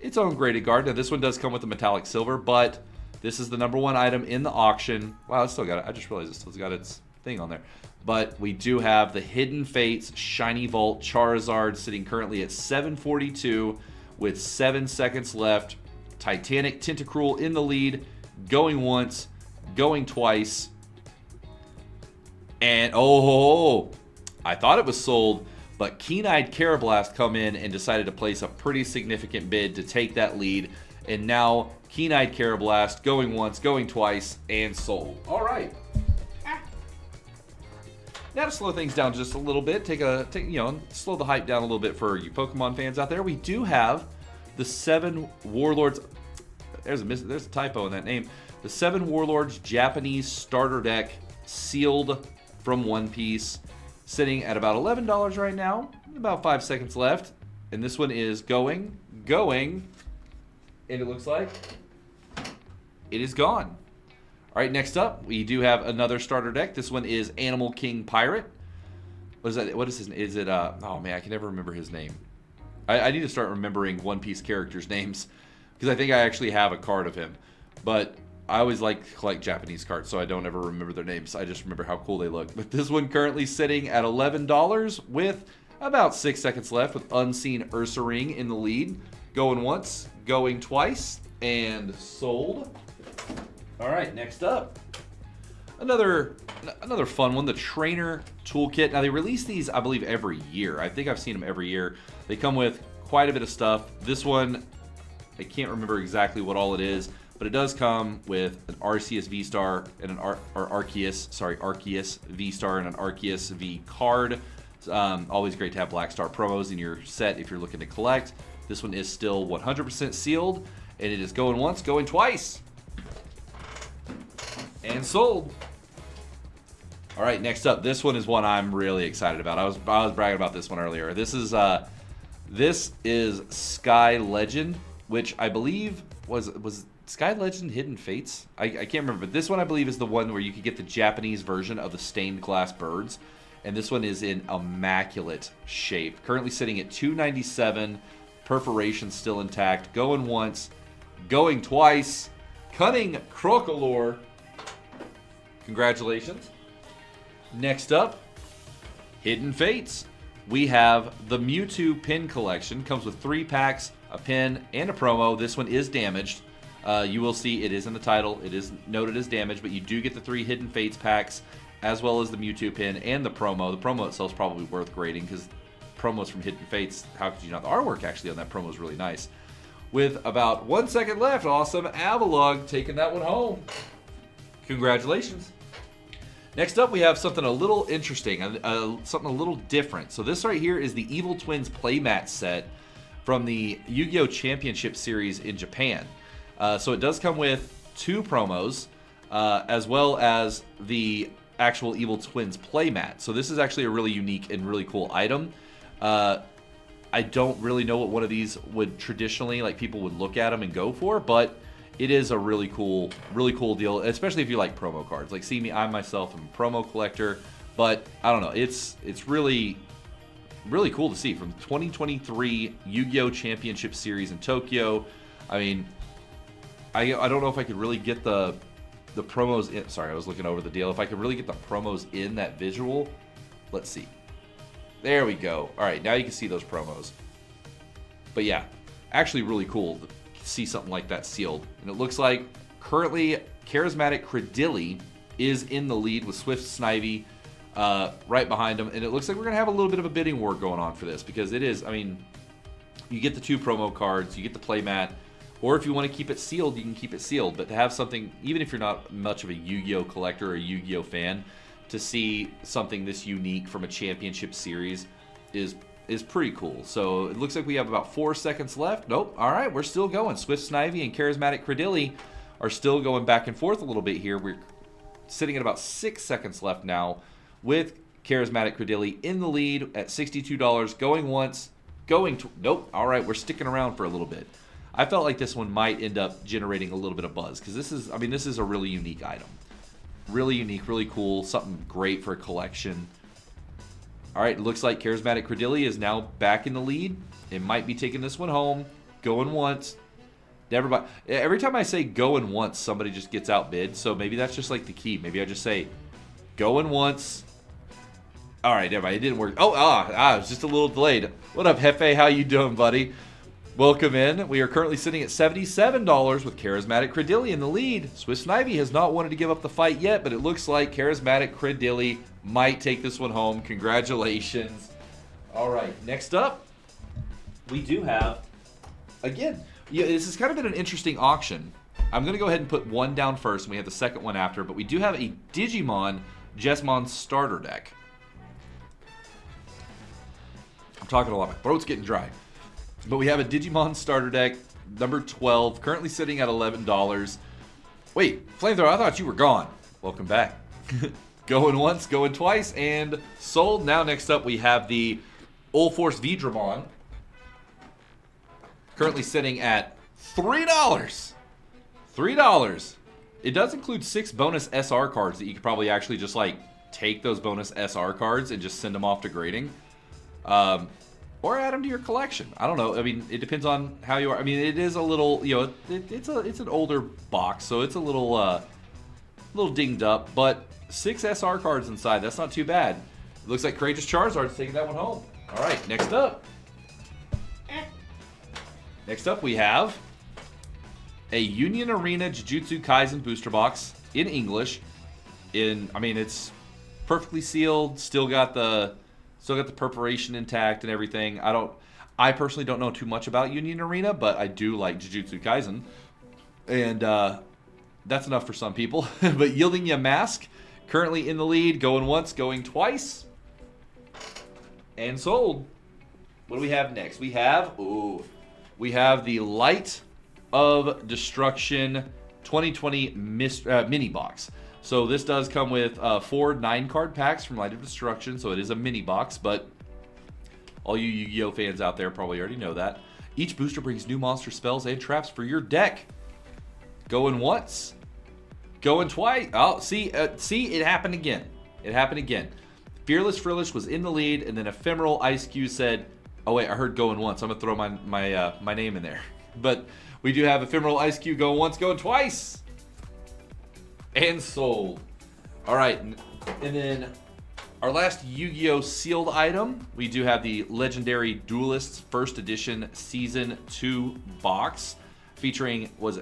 its own graded card. Now, this one does come with a metallic silver, but this is the #1 item in the auction. Wow, it's still got it. I just realized it still got its thing on there. But we do have the Hidden Fates Shiny Vault Charizard sitting currently at 742 with 7 seconds left. Titanic Tentacruel in the lead, going once, going twice. And oh, I thought it was sold, but Keen-Eyed Karrablast come in and decided to place a pretty significant bid to take that lead. And now Keen-Eyed Karrablast going once, going twice, and sold. All right. Now to slow things down just a little bit, slow the hype down a little bit for you Pokemon fans out there. We do have the 7 Warlords. There's a typo in that name. The 7 Warlords Japanese starter deck, sealed from One Piece, sitting at about $11 right now. About 5 seconds left, and this one is going, and it looks like it is gone. All right, next up, we do have another starter deck. This one is Animal King Pirate. What is that? What is his name? Is it, oh man, I can never remember his name. I need to start remembering One Piece characters' names, because I think I actually have a card of him. But I always like to collect Japanese cards, so I don't ever remember their names. I just remember how cool they look. But this one currently sitting at $11 with about 6 seconds left, with Unseen Ursaring in the lead. Going once, going twice, and sold. All right, next up, another fun one, the Trainer Toolkit. Now, they release these, I believe, every year. I think I've seen them every year. They come with quite a bit of stuff. This one, I can't remember exactly what all it is, but it does come with an Arceus V-Star and an Arceus V-Star and an Arceus V card. Always great to have Black Star promos in your set if you're looking to collect. This one is still 100% sealed, and it is going once, going twice. And sold. All right, next up, this one is one I'm really excited about. I was bragging about this one earlier. This is Sky Legend, which I believe was Sky Legend Hidden Fates. I can't remember, but this one I believe is the one where you could get the Japanese version of the stained glass birds, and this one is in immaculate shape. Currently sitting at $297. Perforation still intact. Going once, going twice. Cunning Crocolore. Congratulations. Next up, Hidden Fates. We have the Mewtwo pin collection. Comes with 3 packs, a pin, and a promo. This one is damaged. You will see it is in the title. It is noted as damaged, but you do get the 3 Hidden Fates packs, as well as the Mewtwo pin and the promo. The promo itself is probably worth grading, because promos from Hidden Fates, how could you not? The artwork actually on that promo is really nice. With about 1 second left, awesome Avalugg taking that one home. Congratulations. Next up, we have something a little interesting, something a little different. So this right here is the Evil Twins playmat set from the Yu-Gi-Oh! Championship Series in Japan. So it does come with 2 promos, as well as the actual Evil Twins playmat. So this is actually a really unique and really cool item. I don't really know what one of these would traditionally, like, people would look at them and go for, but it is a really cool deal, especially if you like promo cards. Like, see me, I myself am a promo collector, but I don't know, it's really cool to see from 2023 Yu-Gi-Oh! Championship Series in Tokyo. I mean, I don't know if I could really get the promos in. Sorry, I was looking over the deal. If I could really get the promos in that visual, let's see. There we go. All right, now you can see those promos. But yeah, actually really cool to see something like that sealed. And it looks like currently Charismatic Credilli is in the lead with Swift Snivy right behind him. And it looks like we're going to have a little bit of a bidding war going on for this, because it is, I mean, you get the 2 promo cards, you get the playmat, or if you want to keep it sealed, you can keep it sealed. But to have something, even if you're not much of a Yu-Gi-Oh! Collector or a Yu-Gi-Oh! Fan, to see something this unique from a championship series is is pretty cool. So it looks like we have about 4 seconds left. Nope. All right, we're still going. Swift Snivy and Charismatic Credilli are still going back and forth a little bit here. We're sitting at about 6 seconds left now with Charismatic Credilli in the lead at $62. Going once, nope. All right, we're sticking around for a little bit. I felt like this one might end up generating a little bit of buzz because this is a really unique item. Really unique, really cool, something great for a collection. All right, it looks like Charismatic Credilli is now back in the lead. It might be taking this one home. Going once. Every time I say going once, somebody just gets outbid. So maybe that's just like the key. Maybe I just say going once. All right, never mind. It didn't work. Oh, it was just a little delayed. What up, Hefe? How you doing, buddy? Welcome in. We are currently sitting at $77 with Charismatic Credilli in the lead. Swiss Snivy has not wanted to give up the fight yet, but it looks like Charismatic Credilli might take this one home. Congratulations. All right, next up, we do have, again, this has kind of been an interesting auction. I'm going to go ahead and put one down first, and we have the second one after, but we do have a Digimon Jesmon starter deck. I'm talking a lot. My throat's getting dry. But we have a Digimon starter deck, number 12, currently sitting at $11. Wait, Flamethrower, I thought you were gone. Welcome back. Going once, going twice, and sold. Now next up we have the Ulforce Vidramon, currently sitting at $3. $3. It does include 6 bonus SR cards that you could probably actually just like take those bonus SR cards and just send them off to grading. Or add them to your collection. I don't know. I mean, it depends on how you are. I mean, it is a little, it's an older box, so it's a little dinged up. But 6 SR cards inside. That's not too bad. It looks like Courageous Charizard's taking that one home. All right, next up. Next up, we have a Union Arena Jujutsu Kaisen booster box in English. It's perfectly sealed. Still got the perforation intact and everything. I personally don't know too much about Union Arena, but I do like Jujutsu Kaisen. And that's enough for some people. But Yielding Ya Mask, currently in the lead, going once, going twice. And sold. What do we have next? We have the Light of Destruction 2020 mini box. So this does come with 4 9-card packs from Light of Destruction, so it is a mini box, but all you Yu-Gi-Oh fans out there probably already know that. Each booster brings new monster spells and traps for your deck. Going once, going twice. Oh, see, it happened again. It happened again. Fearless Frillish was in the lead, and then Ephemeral Ice Cube said, "Oh wait, I heard going once. I'm gonna throw my name in there." But we do have Ephemeral Ice Cube going once, going twice. And sold. All right, and then our last Yu-Gi-Oh! Sealed item, we do have the Legendary Duelists First Edition Season 2 box, featuring, what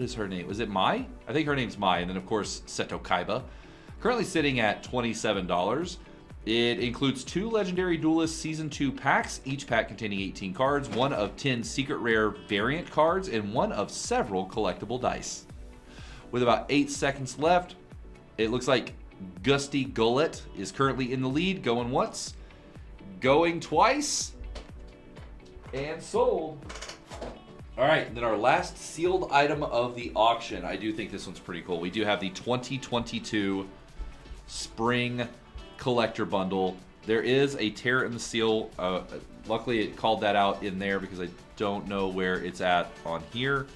is her name? Was it Mai? I think her name's Mai, and then of course Seto Kaiba. Currently sitting at $27. It includes 2 Legendary Duelists Season 2 packs, each pack containing 18 cards, 1 of 10 secret rare variant cards, and 1 of several collectible dice. With about 8 seconds left, it looks like Gusty Gullet is currently in the lead, going once, going twice, and sold. All right, and then our last sealed item of the auction. I do think this one's pretty cool. We do have the 2022 Spring Collector Bundle. There is a tear in the seal. Luckily, it called that out in there because I don't know where it's at on here.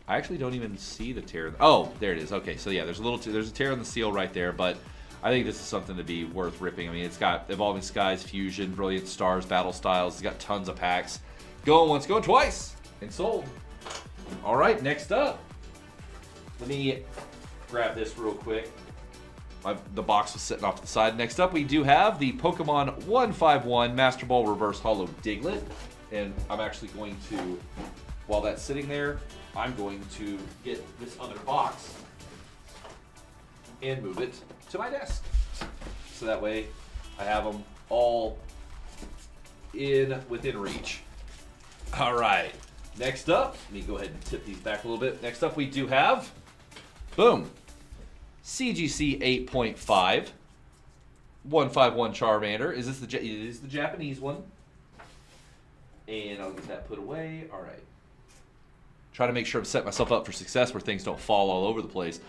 I actually don't even see the tear. Oh, there it is. Okay, so yeah, there's a tear in the seal right there, but I think this is something to be worth ripping. I mean, it's got Evolving Skies, Fusion, Brilliant Stars, Battle Styles. It's got tons of packs. Going once, going twice, and sold. All right, next up. Let me grab this real quick. The box was sitting off to the side. Next up, we do have the Pokemon 151 Master Ball Reverse Holo Diglett. And I'm actually going to, while that's sitting there, I'm going to get this other box and move it to my desk. So that way I have them all within reach. All right. Next up, let me go ahead and tip these back a little bit. Next up, we do have, boom, CGC 8.5 151 Charmander. Is this it is the Japanese one? And I'll get that put away. All right. Try to make sure I'm setting myself up for success where things don't fall all over the place.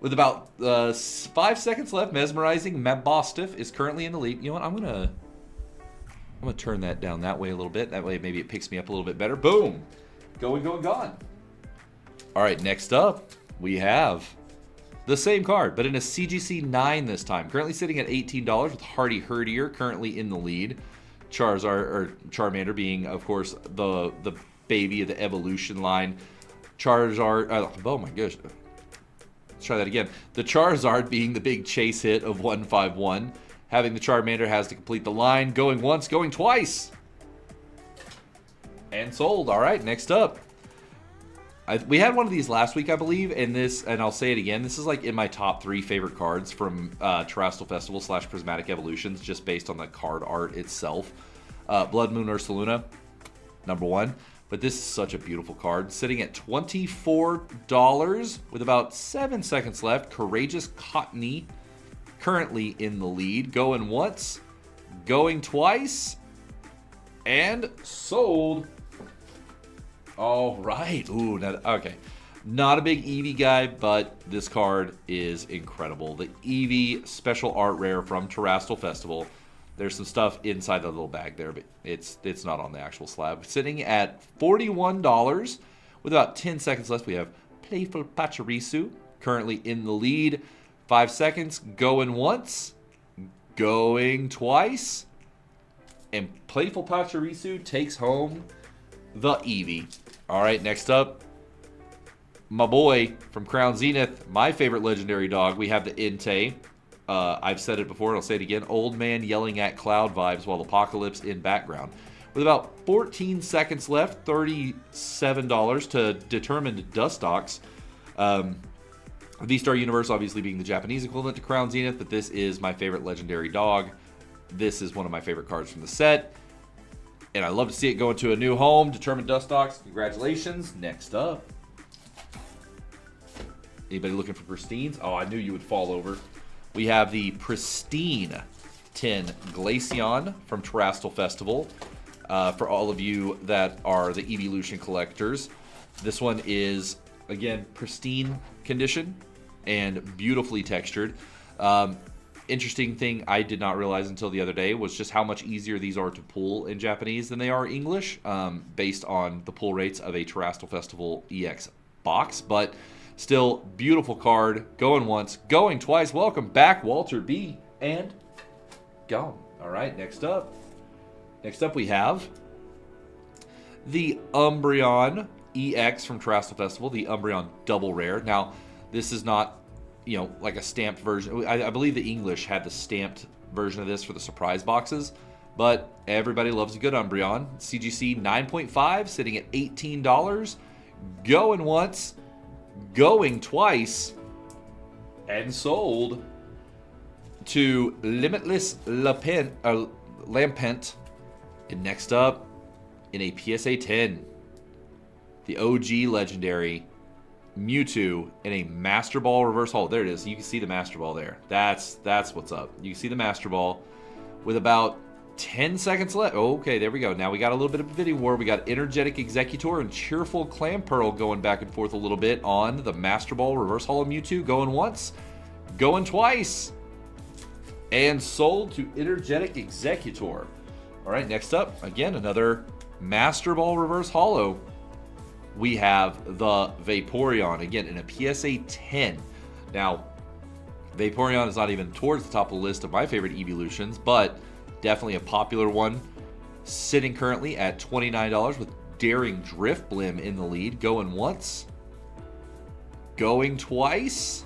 With about 5 seconds left, Mesmerizing Mabostiff is currently in the lead. You know what? I'm gonna turn that down that way a little bit. That way maybe it picks me up a little bit better. Boom! Going, gone. All right, next up we have the same card, but in a CGC 9 this time. Currently sitting at $18 with Hardy Herdier currently in the lead. Charmander being, of course, the baby of the evolution line. Charizard, oh my gosh. Let's try that again. The Charizard being the big chase hit of 151. Having the Charmander has to complete the line. Going once, going twice. And sold. All right, next up. We had one of these last week, I believe, and I'll say it again, this is like in my top 3 favorite cards from Terastal Festival / Prismatic Evolutions, just based on the card art itself. Blood Moon Ursaluna, number 1. But this is such a beautiful card. Sitting at $24 with about 7 seconds left. Courageous Cottony currently in the lead. Going once, going twice, and sold. All right. Ooh, okay. Not a big Eevee guy, but this card is incredible. The Eevee special art rare from Terastal Festival. There's some stuff inside the little bag there, but it's not on the actual slab. Sitting at $41 with about 10 seconds left. We have Playful Pachirisu currently in the lead. 5 seconds. Going once, going twice, and Playful Pachirisu takes home the Eevee. All right, next up, my boy from Crown Zenith, my favorite legendary dog. We have the Entei. I've said it before, and I'll say it again. Old man yelling at cloud vibes while Apocalypse in background. With about 14 seconds left, $37 to Determined Dustox. V-Star Universe obviously being the Japanese equivalent to Crown Zenith, but this is my favorite legendary dog. This is one of my favorite cards from the set. And I love to see it go into a new home. Determined Dustox, congratulations. Next up. Anybody looking for Pristines? Oh, I knew you would fall over. We have the Pristine 10 Glaceon from Terastal Festival. For all of you that are the Evolution collectors, this one is, again, pristine condition and beautifully textured. Interesting thing I did not realize until the other day was just how much easier these are to pull in Japanese than they are English, based on the pull rates of a Terastal Festival EX box. But still, beautiful card. Going once, going twice. Welcome back, Walter B. And gone. All right, next up. Next up we have the Umbreon EX from Terastal Festival, the Umbreon Double Rare. Now, this is not, like a stamped version. I believe the English had the stamped version of this for the surprise boxes, but everybody loves a good Umbreon. CGC 9.5, sitting at $18. Going once, going twice, and sold to Limitless Lampent. And next up, in a PSA 10, the OG legendary Mewtwo in a Master Ball reverse holo. There it is. You can see the Master Ball there. That's what's up. You can see the Master Ball with about 10 seconds left. Okay, there we go. Now we got a little bit of a bidding war. We got Energetic Executor and Cheerful Clamperl going back and forth a little bit on the Master Ball reverse holo Mewtwo. Going once, going twice, and sold to Energetic Executor. All right, next up, again, another Master Ball reverse holo. We have the Vaporeon, again, in a PSA 10. Now, Vaporeon is not even towards the top of the list of my favorite evolutions, but definitely a popular one. Sitting currently at $29 with Daring Drifblim in the lead. Going once, going twice,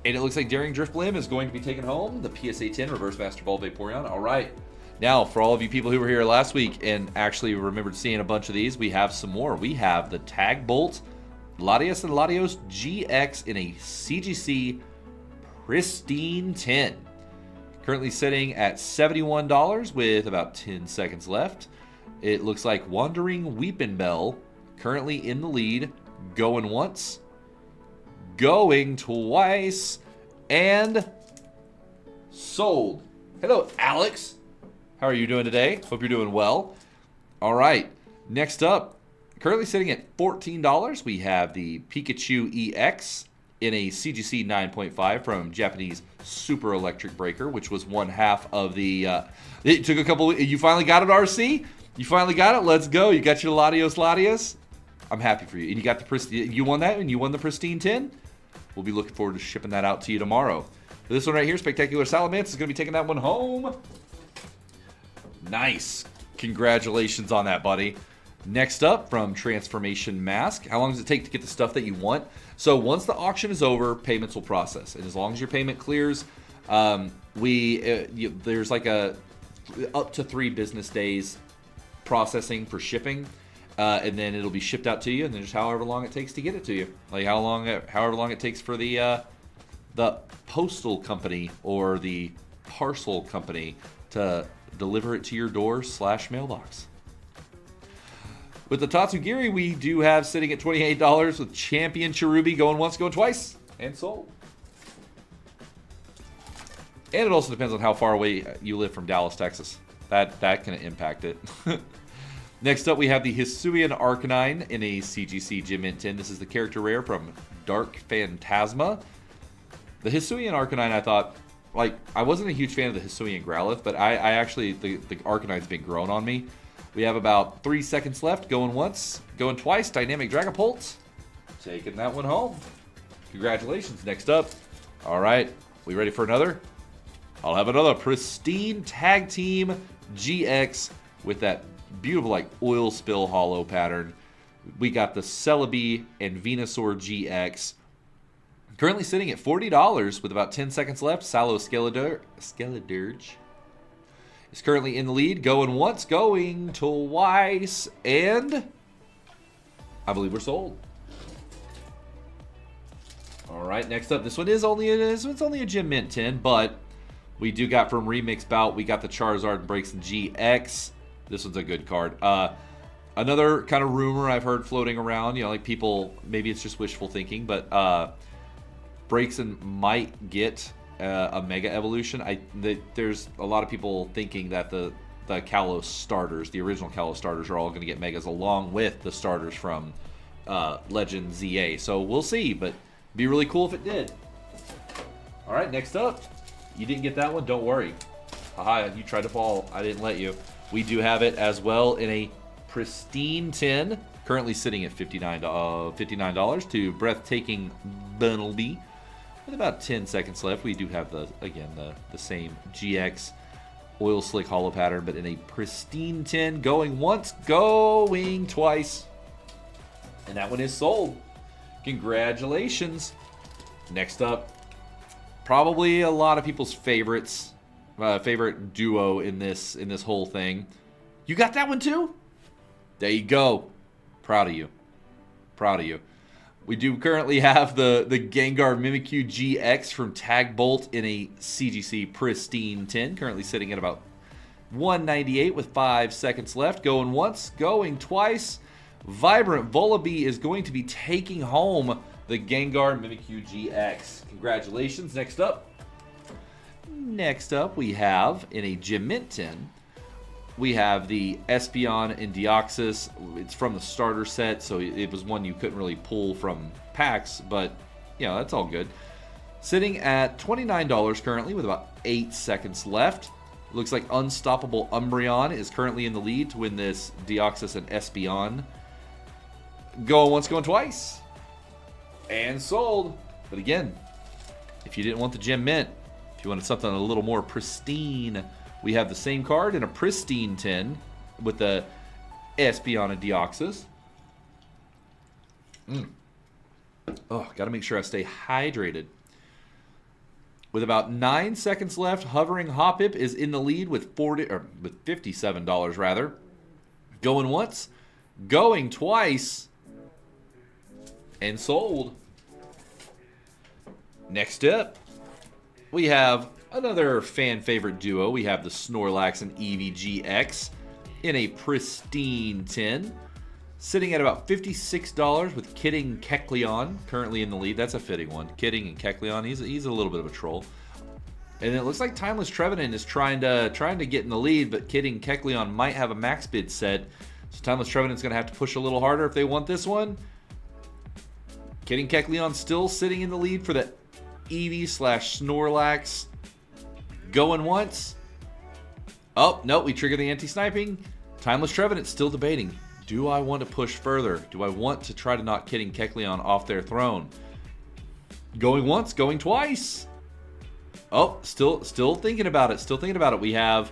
and it looks like Daring Drifblim is going to be taking home the PSA 10 Reverse Master Ball Vaporeon. All right. Now, for all of you people who were here last week and actually remembered seeing a bunch of these, we have some more. We have the Tag Bolt, Latios and Latios GX in a CGC Pristine 10. Currently sitting at $71 with about 10 seconds left. It looks like Wandering Weepinbell currently in the lead. Going once, going twice, and Sold. Hello, Alex. How are you doing today? Hope you're doing well. All right. Next up, currently sitting at $14, we have the Pikachu EX in a CGC 9.5 from Japanese Super Electric Breaker, which was one half of the... it took a couple... You finally got it, RC? You finally got it? Let's go. You got your Latios. I'm happy for you. And you got the pristine... You won that, and you won the Pristine 10? We'll be looking forward to shipping that out to you tomorrow. This one right here, Spectacular Salamence, is going to be taking that one home. Nice. Congratulations on that, buddy. Next up, from Transformation Mask. How long does it take to get the stuff that you want? So once the auction is over, payments will process. And as long as your payment clears, there's like up to 3 business days processing for shipping. And then it'll be shipped out to you, and then just however long it takes to get it to you. Like however long it takes for the postal company or the parcel company to deliver it to your door / mailbox. With the Tatsugiri, we do have sitting at $28 with Champion Cherubi going once, going twice, and sold. And it also depends on how far away you live from Dallas, Texas. That can impact it. Next up, we have the Hisuian Arcanine in a CGC Gem Mint 10. This is the character rare from Dark Phantasma. The Hisuian Arcanine, I thought, like, I wasn't a huge fan of the Hisuian Growlithe, but I actually, the Arcanine's been growing on me. We have about 3 seconds left. Going once, going twice. Dynamic Dragapult. Taking that one home. Congratulations. Next up. All right. We ready for another? I'll have another Pristine Tag Team GX with that beautiful, like, oil spill hollow pattern. We got the Celebi and Venusaur GX. Currently sitting at $40 with about 10 seconds left. Salo Skeledirge is currently in the lead, going once, going twice, and I believe we're sold. All right, next up, this one's only a Gem Mint 10, but we do got from Remix Bout, we got the Charizard and Braixen GX. This one's a good card. Another kind of rumor I've heard floating around, you know, like people, maybe it's just wishful thinking, but Braixen might get a Mega Evolution. There's a lot of people thinking that the Kalos starters, the original Kalos starters, are all going to get Megas along with the starters from Legend ZA. So we'll see, but it'd be really cool if it did. All right, next up. You didn't get that one? Don't worry. Haha, you tried to fall. I didn't let you. We do have it as well in a Pristine 10, currently sitting at $59 to Breathtaking Bunnelby. With about 10 seconds left, we do have the same GX oil slick hollow pattern, but in a Pristine 10, going once, going twice. And that one is sold. Congratulations. Next up, probably a lot of people's favorite duo in this whole thing. You got that one too? There you go. Proud of you. Proud of you. We do currently have the Gengar Mimikyu GX from Tag Bolt in a CGC Pristine 10. Currently sitting at about $198 with 5 seconds left. Going once, going twice. Vibrant Volibee is going to be taking home the Gengar Mimikyu GX. Congratulations. Next up, we have in a Gem Mint 10, we have the Espeon and Deoxys. It's from the starter set, so it was one you couldn't really pull from packs, but, you know, that's all good. Sitting at $29 currently with about 8 seconds left. Looks like Unstoppable Umbreon is currently in the lead to win this Deoxys and Espeon. Going once, going twice. And sold. But again, if you didn't want the Gem Mint, if you wanted something a little more pristine, we have the same card in a Pristine 10 with the Espeon and Deoxys. Oh, got to make sure I stay hydrated. With about 9 seconds left, Hovering Hoppip is in the lead with $57 rather. Going once, going twice, and sold. Next up, we have another fan favorite duo. We have the Snorlax and Eevee GX in a Pristine 10. Sitting at about $56 with Kidding Kecleon currently in the lead. That's a fitting one. Kidding and Kecleon, he's a little bit of a troll. And it looks like Timeless Trevenant is trying to get in the lead, but Kidding Kecleon might have a max bid set. So Timeless Trevenant's going to have to push a little harder if they want this one. Kidding Kecleon still sitting in the lead for the Eevee/Snorlax. Going once. Oh, no, we trigger the anti-sniping. Timeless Trevenant still debating. Do I want to push further? Do I want to try to knock Kidding Kecleon off their throne? Going once, going twice. Oh, still thinking about it. Still thinking about it. We have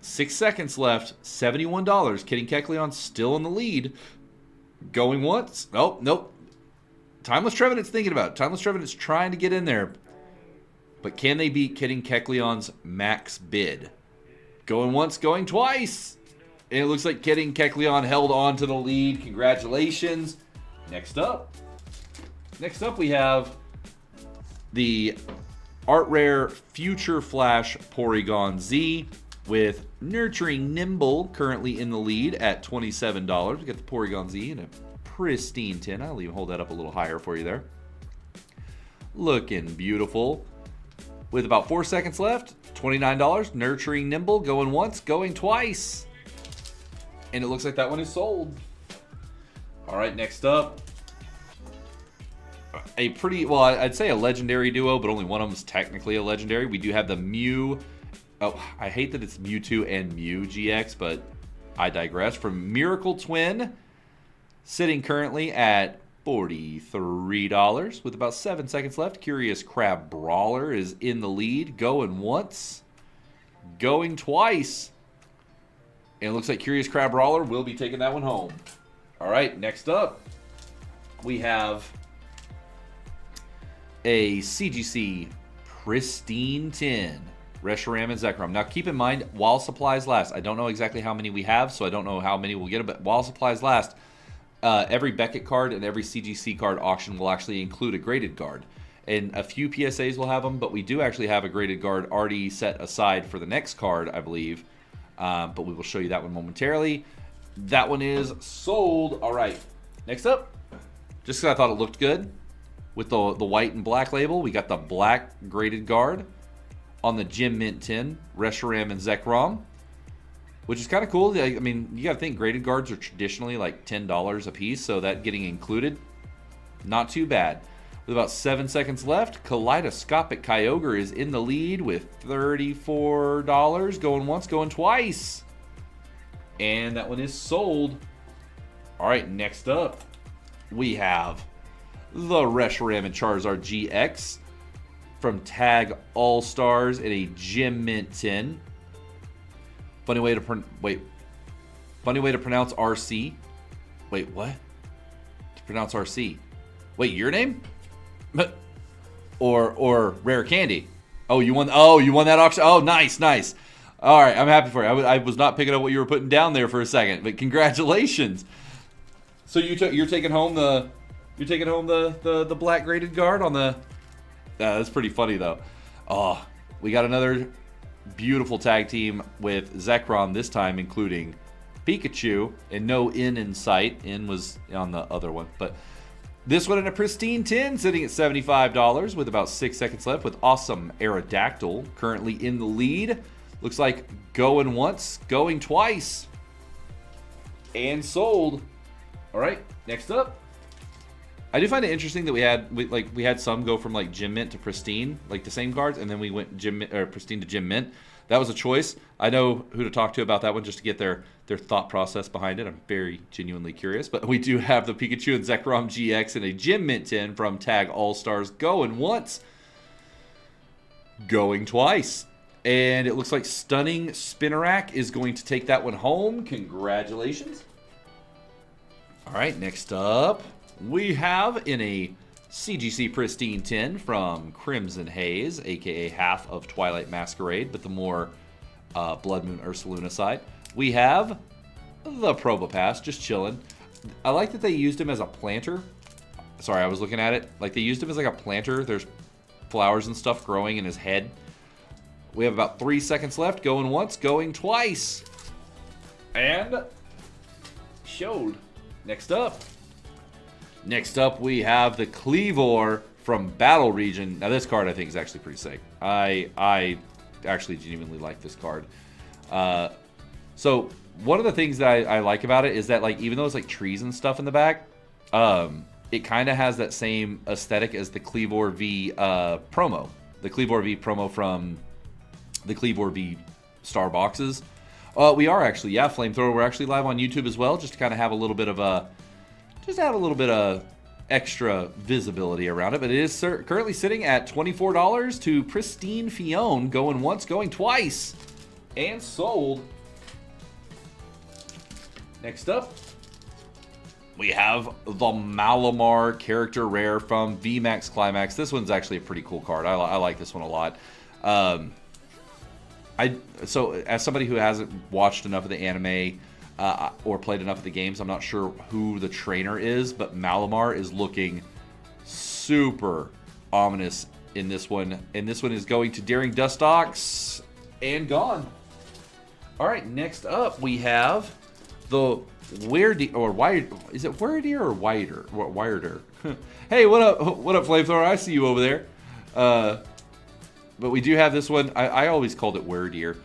6 seconds left. $71. Kidding Kecleon still in the lead. Going once. Oh, nope. Timeless Trevenant's thinking about it. Timeless Trevenant's trying to get in there. But can they beat Kidding Kecleon's max bid? Going once, going twice. And it looks like Kidding Kecleon held on to the lead. Congratulations. Next up we have the Art Rare Future Flash Porygon Z with Nurturing Nimble currently in the lead at $27. We got the Porygon Z in a pristine tin. I'll even hold that up a little higher for you there. Looking beautiful. With about 4 seconds left, $29. Nurturing Nimble going once, going twice. And it looks like that one is sold. All right, next up. A pretty, well, I'd say a legendary duo, but only one of them is technically a legendary. We do have the Mew. Oh, I hate that it's Mewtwo and Mew GX, but I digress. From Miracle Twin, sitting currently at $43 with about 7 seconds left. Curious Crab Brawler is in the lead, going once, going twice. And it looks like Curious Crab Brawler will be taking that one home. All right, next up, we have a CGC Pristine Tin, Reshiram and Zekrom. Now, keep in mind, while supplies last, I don't know exactly how many we have, so I don't know how many we'll get, but while supplies last, every Beckett card and every CGC card auction will actually include a graded guard. And a few PSAs will have them, but we do actually have a graded guard already set aside for the next card, I believe. But we will show you that one momentarily. That one is sold. All right, next up, just because I thought it looked good, with the white and black label, we got the black graded guard on the Gem Mint tin, Reshiram and Zekrom, which is kind of cool. I mean, you got to think graded guards are traditionally like $10 a piece, so that getting included, not too bad. With about 7 seconds left, Kaleidoscopic Kyogre is in the lead with $34, going once, going twice. And that one is sold. All right, next up, we have the Reshiram and Charizard GX from Tag All-Stars in a Gem Mint tin. Funny way to pronounce RC. Wait, what? To pronounce RC. Wait, your name? Or Rare Candy. Oh, you won that auction. Oh, nice. All right, I'm happy for you. I was not picking up what you were putting down there for a second, but congratulations. So you're taking home the black graded guard on the. That's pretty funny though. Oh, we got another beautiful tag team with Zekrom this time, including Pikachu, and no N in sight. N was on the other one, but this one in a pristine tin, sitting at $75 with about 6 seconds left. With Awesome Aerodactyl currently in the lead. Looks like going once, going twice, and sold. All right, next up. I do find it interesting that we had some go from like Gem Mint to Pristine, like the same cards, and then we went Pristine to Gem Mint. That was a choice. I know who to talk to about that one just to get their thought process behind it. I'm very genuinely curious. But we do have the Pikachu and Zekrom GX in a Gem Mint tin from Tag All-Stars, going once, going twice. And it looks like Stunning Spinarak is going to take that one home. Congratulations. All right, next up, we have in a CGC Pristine tin from Crimson Haze, aka half of Twilight Masquerade, but the more Blood Moon Ursaluna side. We have the Probopass, just chilling. I like that they used him as a planter. Sorry, I was looking at it. Like, they used him as like a planter. There's flowers and stuff growing in his head. We have about 3 seconds left. Going once, going twice. And showed. Next up, we have the Kleavor from Battle Region. Now, this card I think is actually pretty sick. I actually genuinely like this card. So one of the things that I like about it is that, like, even though it's like trees and stuff in the back, it kind of has that same aesthetic as the Kleavor V promo. The Kleavor V promo from the Kleavor V star boxes. We are actually, yeah, Flamethrower. We're actually live on YouTube as well, just to kind of have a little bit of extra visibility around it. But it is currently sitting at $24 to Pristine Fion, going once, going twice, and sold. Next up, we have the Malamar character rare from VMAX Climax. This one's actually a pretty cool card. I like this one a lot. So as somebody who hasn't watched enough of the anime or played enough of the games, I'm not sure who the trainer is, but Malamar is looking super ominous in this one. And this one is going to Daring Dustox and gone. All right, next up we have the Weird or Wired. Is it Weirdier or Wider? Wireder. Hey, what up, Flamethrower? I see you over there. But we do have this one. I always called it Weirdier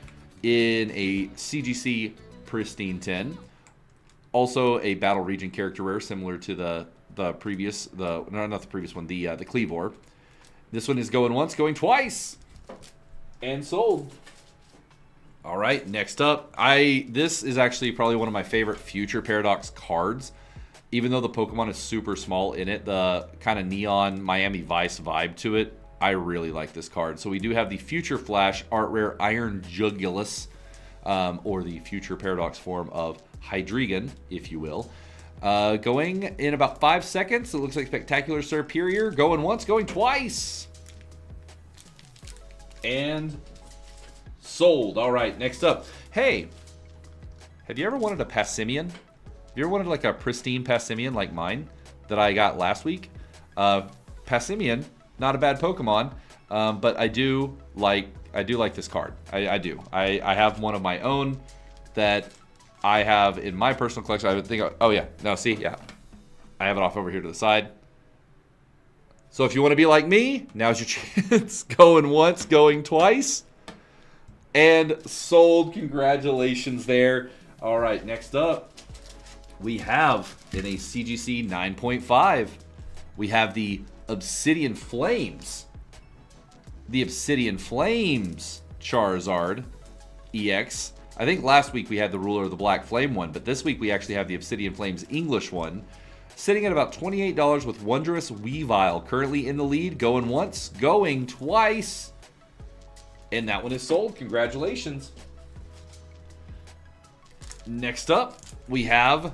in a CGC Pristine 10. Also a Battle Region character rare, similar to the previous, not the previous one, the Kleavor. This one is going once, going twice, and sold. All right, next up, this is actually probably one of my favorite Future Paradox cards. Even though the Pokemon is super small in it, the kind of neon Miami Vice vibe to it, I really like this card. So we do have the Future Flash art rare Iron Jugulus, or the Future Paradox form of Hydreigon, if you will. Going in about 5 seconds, it looks like Spectacular Superior, going once, going twice, and sold. All right, next up. Hey, have you ever wanted a Passimian? Have you ever wanted like a pristine Passimian like mine that I got last week? Passimian, not a bad Pokemon, but I do like this card. I do. I have one of my own that I have in my personal collection. I would think, oh yeah, no, see, yeah, I have it off over here to the side. So if you want to be like me, now's your chance. Going once, going twice, and sold. Congratulations there. All right, next up, we have in a CGC 9.5, we have the Obsidian Flames. The Obsidian Flames Charizard EX. I think last week we had the Ruler of the Black Flame one, but this week we actually have the Obsidian Flames English one, sitting at about $28 with Wondrous Weavile currently in the lead, going once, going twice, and that one is sold. Congratulations. Next up, we have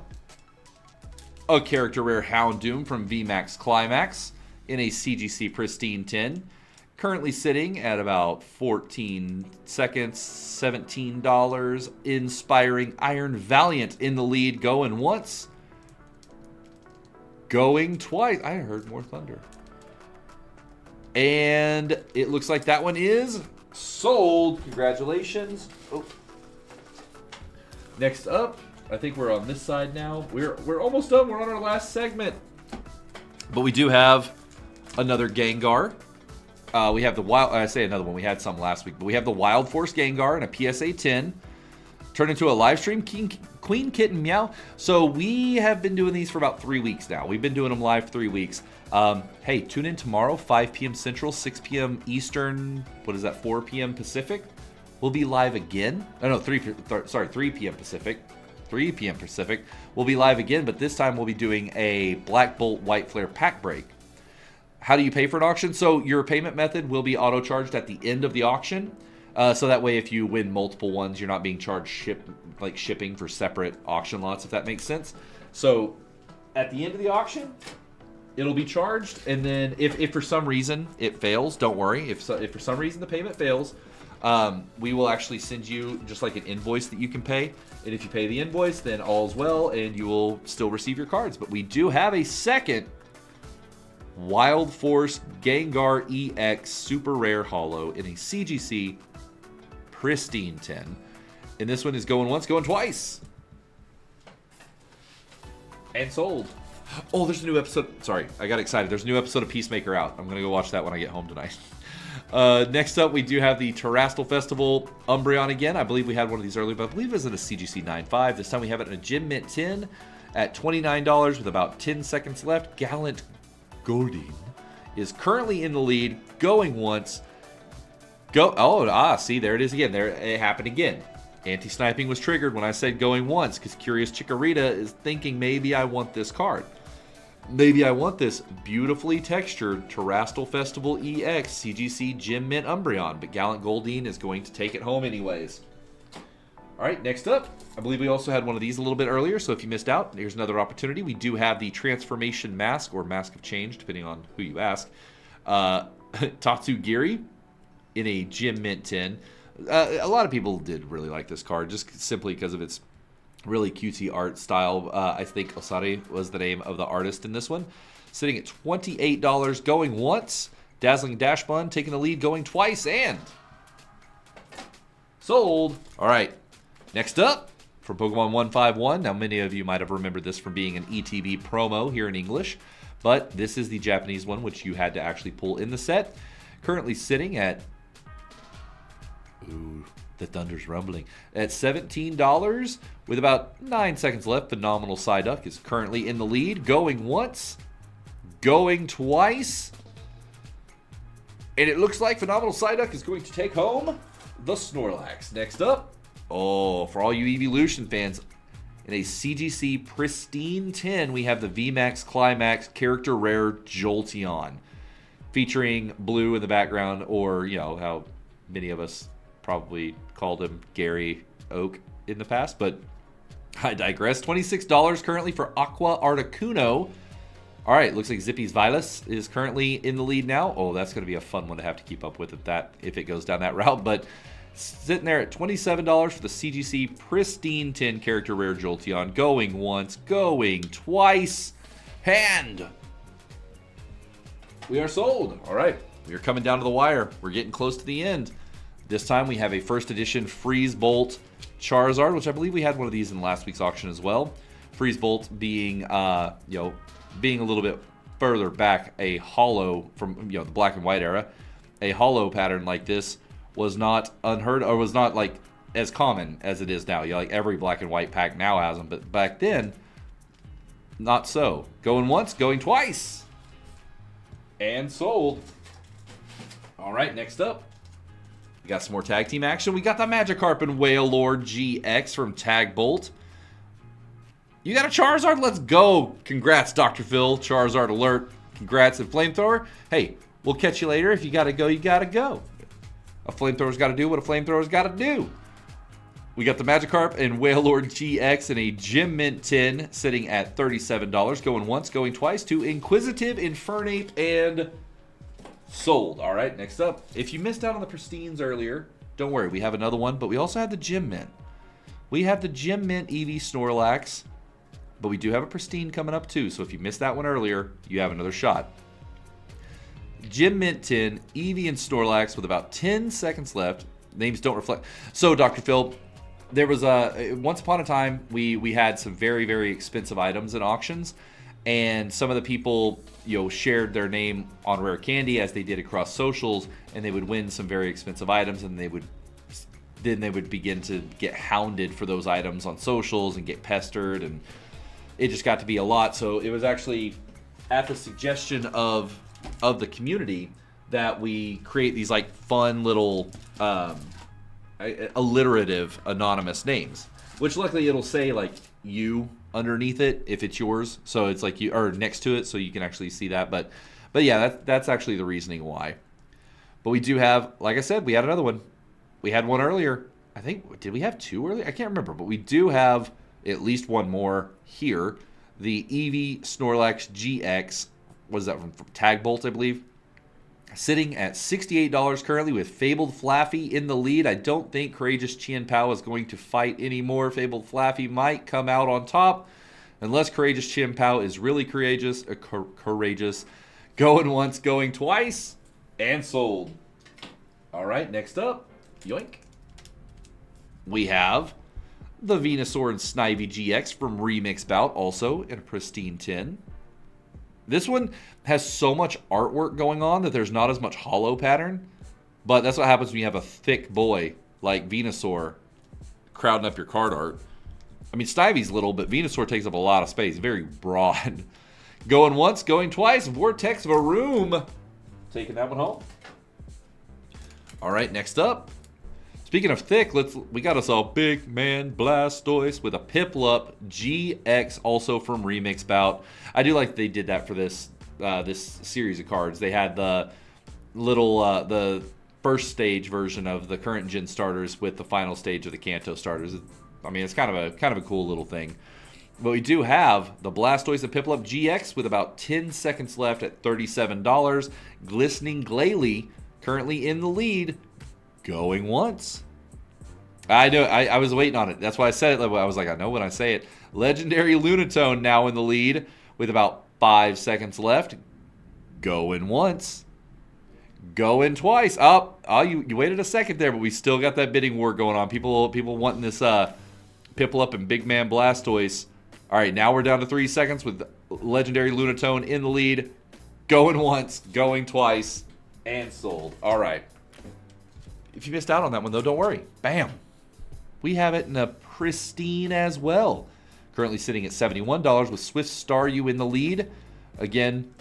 a character rare Houndoom from VMAX Climax in a CGC Pristine 10. Currently sitting at about 14 seconds, $17. Inspiring Iron Valiant in the lead, going once, going twice. I heard more thunder. And it looks like that one is sold. Congratulations. Oh. Next up, I think we're on this side now. We're almost done. We're on our last segment. But we do have another Gengar. We have the Wild... I say another one. We had some last week. But we have the Wild Force Gengar in a PSA 10. Turned into a live stream. Queen Kitten Meow. So we have been doing these for about 3 weeks now. We've been doing them live 3 weeks. Hey, tune in tomorrow, 5 p.m. Central, 6 p.m. Eastern. What is that, 4 p.m. Pacific? We'll be live again. Oh, no, 3 p.m. Pacific. 3 p.m. Pacific. We'll be live again, but this time we'll be doing a Black Bolt White Flare pack break. How do you pay for an auction? So your payment method will be auto-charged at the end of the auction. So that way, if you win multiple ones, you're not being charged shipping for separate auction lots, if that makes sense. So at the end of the auction, it'll be charged. And then if for some reason it fails, don't worry. If for some reason the payment fails, we will actually send you just like an invoice that you can pay. And if you pay the invoice, then all's well, and you will still receive your cards. But we do have a second Wild Force Gengar EX Super Rare Holo in a CGC Pristine 10. And this one is going once, going twice. And sold. Oh, there's a new episode. Sorry, I got excited. There's a new episode of Peacemaker out. I'm going to go watch that when I get home tonight. Next up, we do have the Terastal Festival Umbreon again. I believe we had one of these earlier, but I believe it was in a CGC 9.5. This time we have it in a Gem Mint 10 at $29 with about 10 seconds left. Gallant Goldeen is currently in the lead, going once. See, there it is again. There, it happened again. Anti-sniping was triggered when I said going once, because Curious Chikorita is thinking maybe I want this card. Maybe I want this beautifully textured Terastal Festival EX CGC Gem Mint Umbreon, but Gallant Goldeen is going to take it home anyways. All right, next up, I believe we also had one of these a little bit earlier, so if you missed out, here's another opportunity. We do have the Transformation Mask, or Mask of Change, depending on who you ask. Tatsugiri in a Gem Mint 10. A lot of people did really like this card, just simply because of its really cutesy art style. I think Osari was the name of the artist in this one. Sitting at $28, going once. Dazzling Dashbun taking the lead, going twice, and sold. All right, next up, from Pokemon 151. Now, many of you might have remembered this from being an ETB promo here in English, but this is the Japanese one, which you had to actually pull in the set. Currently sitting at... Ooh, the thunder's rumbling. At $17 with about 9 seconds left. Phenomenal Psyduck is currently in the lead. Going once. Going twice. And it looks like Phenomenal Psyduck is going to take home the Snorlax. Next up. Oh, for all you Evolution fans. In a CGC Pristine 10, we have the VMAX Climax Character Rare Jolteon. Featuring blue in the background, or, you know, how many of us probably called him Gary Oak in the past, but I digress. $26 currently for Aqua Articuno. All right, looks like Zippy's Vilas is currently in the lead now. Oh, that's going to be a fun one to have to keep up with if it goes down that route, but sitting there at $27 for the CGC Pristine 10 Character Rare Jolteon. Going once, going twice, and we are sold. All right, we are coming down to the wire. We're getting close to the end. This time we have a first edition Freeze Bolt Charizard, which I believe we had one of these in last week's auction as well. Freeze Bolt being, being a little bit further back, a hollow from, the black and white era. A hollow pattern like this was not unheard, or was not like as common as it is now. Like every black and white pack now has them, but back then, not so. Going once, going twice, and sold. All right, next up. We got some more tag team action. We got the Magikarp and Wailord GX from Tag Bolt. You got a Charizard? Let's go. Congrats, Dr. Phil. Charizard alert. Congrats. And Flamethrower? Hey, we'll catch you later. If you got to go, you got to go. A Flamethrower's got to do what a Flamethrower's got to do. We got the Magikarp and Wailord GX in a Gem Mint 10 sitting at $37. Going once, going twice to Inquisitive Infernape and... sold. All right, next up. If you missed out on the Pristines earlier, don't worry. We have another one, but we also have the Gem Mint. We have the Gem Mint Eevee Snorlax, but we do have a Pristine coming up too, so if you missed that one earlier, you have another shot. Gem Mint 10, Eevee and Snorlax with about 10 seconds left. Names don't reflect. So, Dr. Phil, there was once upon a time, we had some very, very expensive items in auctions, and some of the people, shared their name on Rare Candy as they did across socials, and they would win some very expensive items, and they would begin to get hounded for those items on socials and get pestered, and it just got to be a lot. So it was actually at the suggestion of the community that we create these like fun little alliterative anonymous names, which luckily it'll say like you underneath it if it's yours, so it's like you or next to it, so you can actually see that. But yeah, that's actually the reasoning why. But we do have, like I said, we had another one. We had one earlier. I think, did we have two earlier? I can't remember, but we do have at least one more here. The Eevee Snorlax GX. What is that from Tag Bolt, I believe? Sitting at $68 currently with Fabled Flaffy in the lead. I don't think Courageous Chien-Pao is going to fight anymore. Fabled Flaffy might come out on top unless Courageous Chien-Pao is really courageous. Going once, going twice, and sold. All right, next up, yoink. We have the Venusaur and Snivy GX from Remix Bout, also in a Pristine 10. This one has so much artwork going on that there's not as much hollow pattern. But that's what happens when you have a thick boy like Venusaur crowding up your card art. I mean, Stivey's little, but Venusaur takes up a lot of space. Very broad. Going once, going twice. Vortex Varoom. Taking that one home. All right, next up. Speaking of thick, we got us a Big Man Blastoise with a Piplup GX, also from Remix Bout. I do like they did that for this this series of cards. They had the little the first stage version of the current gen starters with the final stage of the Kanto starters. I mean, it's kind of a cool little thing. But we do have the Blastoise and Piplup GX with about 10 seconds left at $37. Glistening Glalie currently in the lead, going once. I know, I was waiting on it. That's why I said it. I was like, I know when I say it. Legendary Lunatone now in the lead with about 5 seconds left. Going once. Going twice. Oh, you waited a second there, but we still got that bidding war going on. People wanting this Piplup and Big Man Blastoise. All right, now we're down to 3 seconds with Legendary Lunatone in the lead. Going once, going twice, and sold. All right. If you missed out on that one, though, don't worry. Bam. We have it in a pristine as well. Currently sitting at $71 with Swift Staryu in the lead. Again,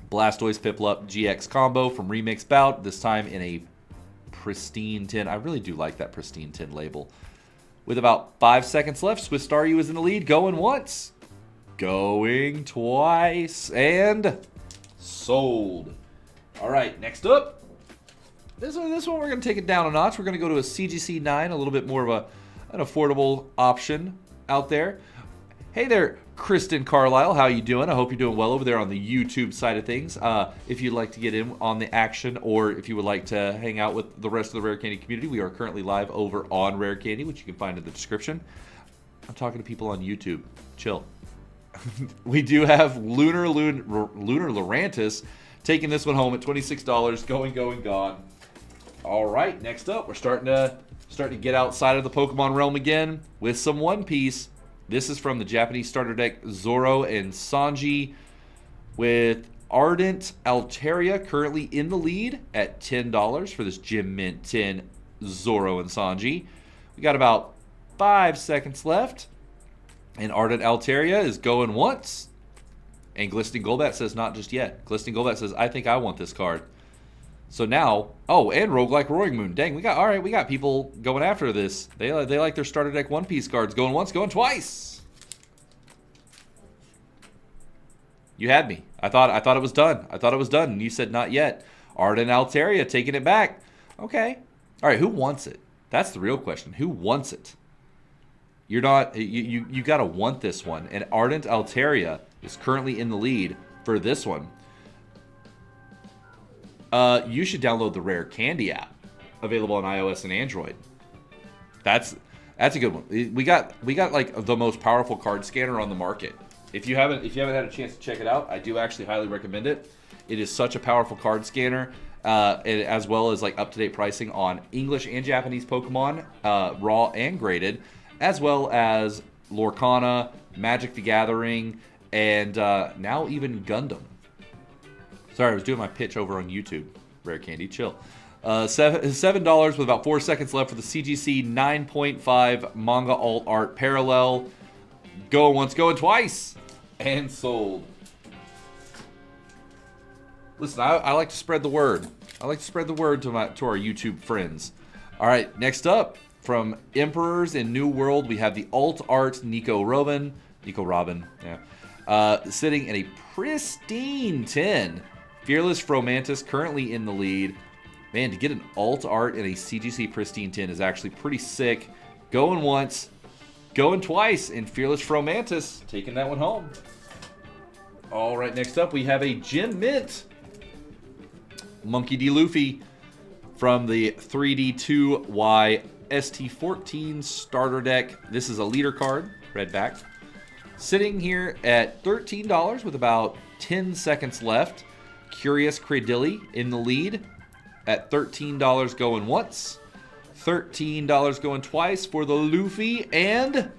Blastoise Piplup GX combo from Remix Bout. This time in a pristine tin. I really do like that pristine tin label. With about 5 seconds left, Swift Staryu is in the lead. Going once. Going twice. And sold. All right, next up. This one we're going to take it down a notch. We're going to go to a CGC 9, a little bit more of an affordable option out there. Hey there, Kristen Carlisle. How you doing? I hope you're doing well over there on the YouTube side of things. If you'd like to get in on the action, or if you would like to hang out with the rest of the Rare Candy community, we are currently live over on Rare Candy, which you can find in the description. I'm talking to people on YouTube. Chill. We do have Lunar Lurantis taking this one home at $26. Going, gone. All right, next up, we're starting to get outside of the Pokemon realm again with some One Piece. This is from the Japanese starter deck Zoro and Sanji with Ardent Altaria currently in the lead at $10 for this Gem Mint 10 Zoro and Sanji. We got about 5 seconds left, and Ardent Altaria is going once. And Glistening Golbat says not just yet. Glistening Golbat says, I think I want this card. So now, oh, and Roguelike Roaring Moon. Dang, we got people going after this. They like their starter deck One Piece cards. Going once, going twice. You had me. I thought it was done. I thought it was done, and you said not yet. Ardent Altaria taking it back. Okay. All right, who wants it? That's the real question. Who wants it? You're not. You got to want this one. And Ardent Altaria is currently in the lead for this one. You should download the Rare Candy app, available on iOS and Android. That's a good one. We got like the most powerful card scanner on the market. If you haven't had a chance to check it out, I do actually highly recommend it. It is such a powerful card scanner, as well as like up-to-date pricing on English and Japanese Pokemon, raw and graded, as well as Lorcana, Magic the Gathering, and now even Gundam. Sorry, I was doing my pitch over on YouTube. Rare Candy, chill. $7 with about 4 seconds left for the CGC 9.5 Manga Alt Art Parallel. Going once, going twice, and sold. Listen, I like to spread the word. I like to spread the word to our YouTube friends. All right, next up from Emperors in New World, we have the Alt Art Nico Robin, yeah, sitting in a pristine 10. Fearless Fromantis currently in the lead. Man, to get an alt art in a CGC Pristine 10 is actually pretty sick. Going once, going twice, and Fearless Fromantis taking that one home. All right, next up we have a Gem Mint Monkey D. Luffy from the 3D2Y ST14 starter deck. This is a leader card, red back. Sitting here at $13 with about 10 seconds left. Curious Cradilly in the lead at $13 going once, $13 going twice for the Luffy, and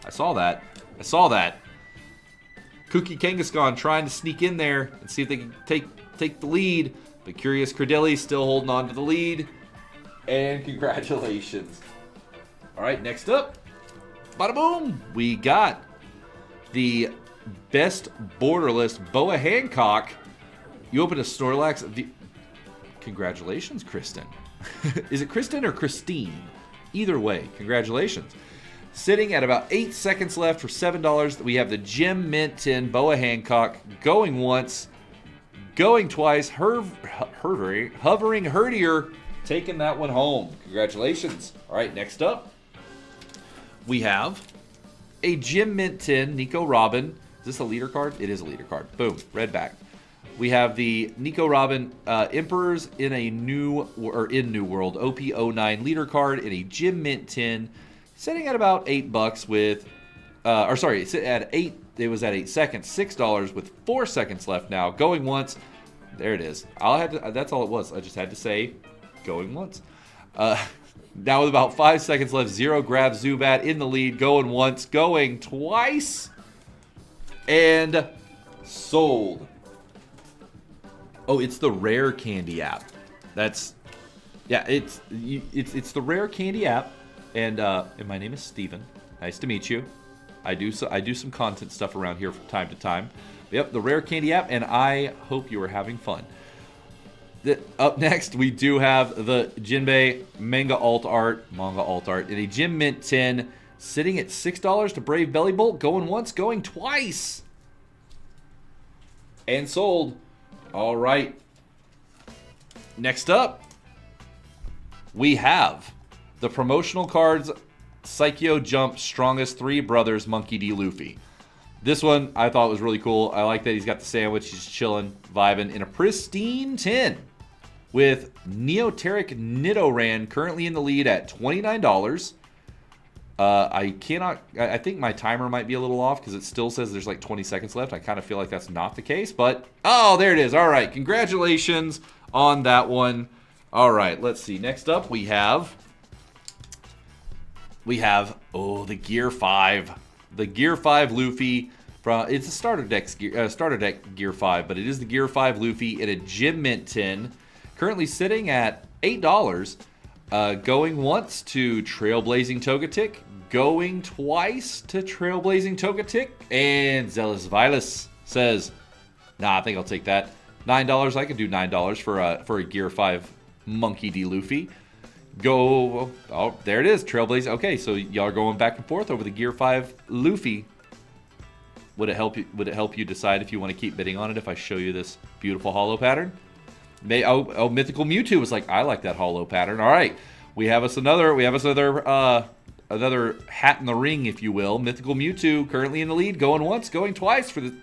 I saw that. Kuki Kangaskhan trying to sneak in there and see if they can take the lead. But Curious Credelli still holding on to the lead. And congratulations. All right, next up. Bada boom. We got the best borderless Boa Hancock. You open a Snorlax. Congratulations, Kristen. Is it Kristen or Christine? Either way, congratulations. Sitting at about 8 seconds left for $7, we have the Gem Mint 10 Boa Hancock going once, going twice, hovering Herdier, taking that one home. Congratulations. All right, next up, we have a Gem Mint 10 Nico Robin. Is this a leader card? It is a leader card. Boom, red back. We have the Nico Robin Emperors in New World OP09 leader card in a Gem Mint 10. Sitting at about $8 with, at 8. It was at 8 seconds, $6 with 4 seconds left now. Going once, there it is. That's all it was. I just had to say, going once. Now with about 5 seconds left, Zero grabs Zubat in the lead. Going once, going twice, and sold. Oh, it's the Rare Candy app. It's the Rare Candy app. And my name is Steven. Nice to meet you. I do some content stuff around here from time to time. Yep, the Rare Candy app, and I hope you are having fun. Up next, we do have the Jinbei manga alt art in a Gem Mint 10, sitting at $6 to Brave Belly Bolt, going once, going twice, and sold. All right. Next up, we have the promotional cards, Psycho Jump Strongest 3 Brothers Monkey D. Luffy. This one I thought was really cool. I like that he's got the sandwich. He's chilling, vibing in a pristine 10 with Neoteric Nidoran currently in the lead at $29. I think my timer might be a little off because it still says there's like 20 seconds left. I kind of feel like that's not the case, but oh, there it is. All right, congratulations on that one. All right, let's see. Next up, we have the Gear 5. The Gear 5 Luffy. It's a starter deck Gear 5, but it is the Gear 5 Luffy in a Gem Mint 10. Currently sitting at $8. Going once to Trailblazing Togetic. Going twice to Trailblazing Togetic. And Zealous Vilas says, nah, I think I'll take that. $9. I could do $9 for a Gear 5 Monkey D. Luffy. Go. Oh, there it is. Trailblazer. Okay, so y'all are going back and forth over the Gear 5 Luffy. Would it help you decide if you want to keep bidding on it if I show you this beautiful holo pattern? Mythical Mewtwo was like, I like that holo pattern. All right. We have us another hat in the ring, if you will. Mythical Mewtwo currently in the lead, going once, going twice for the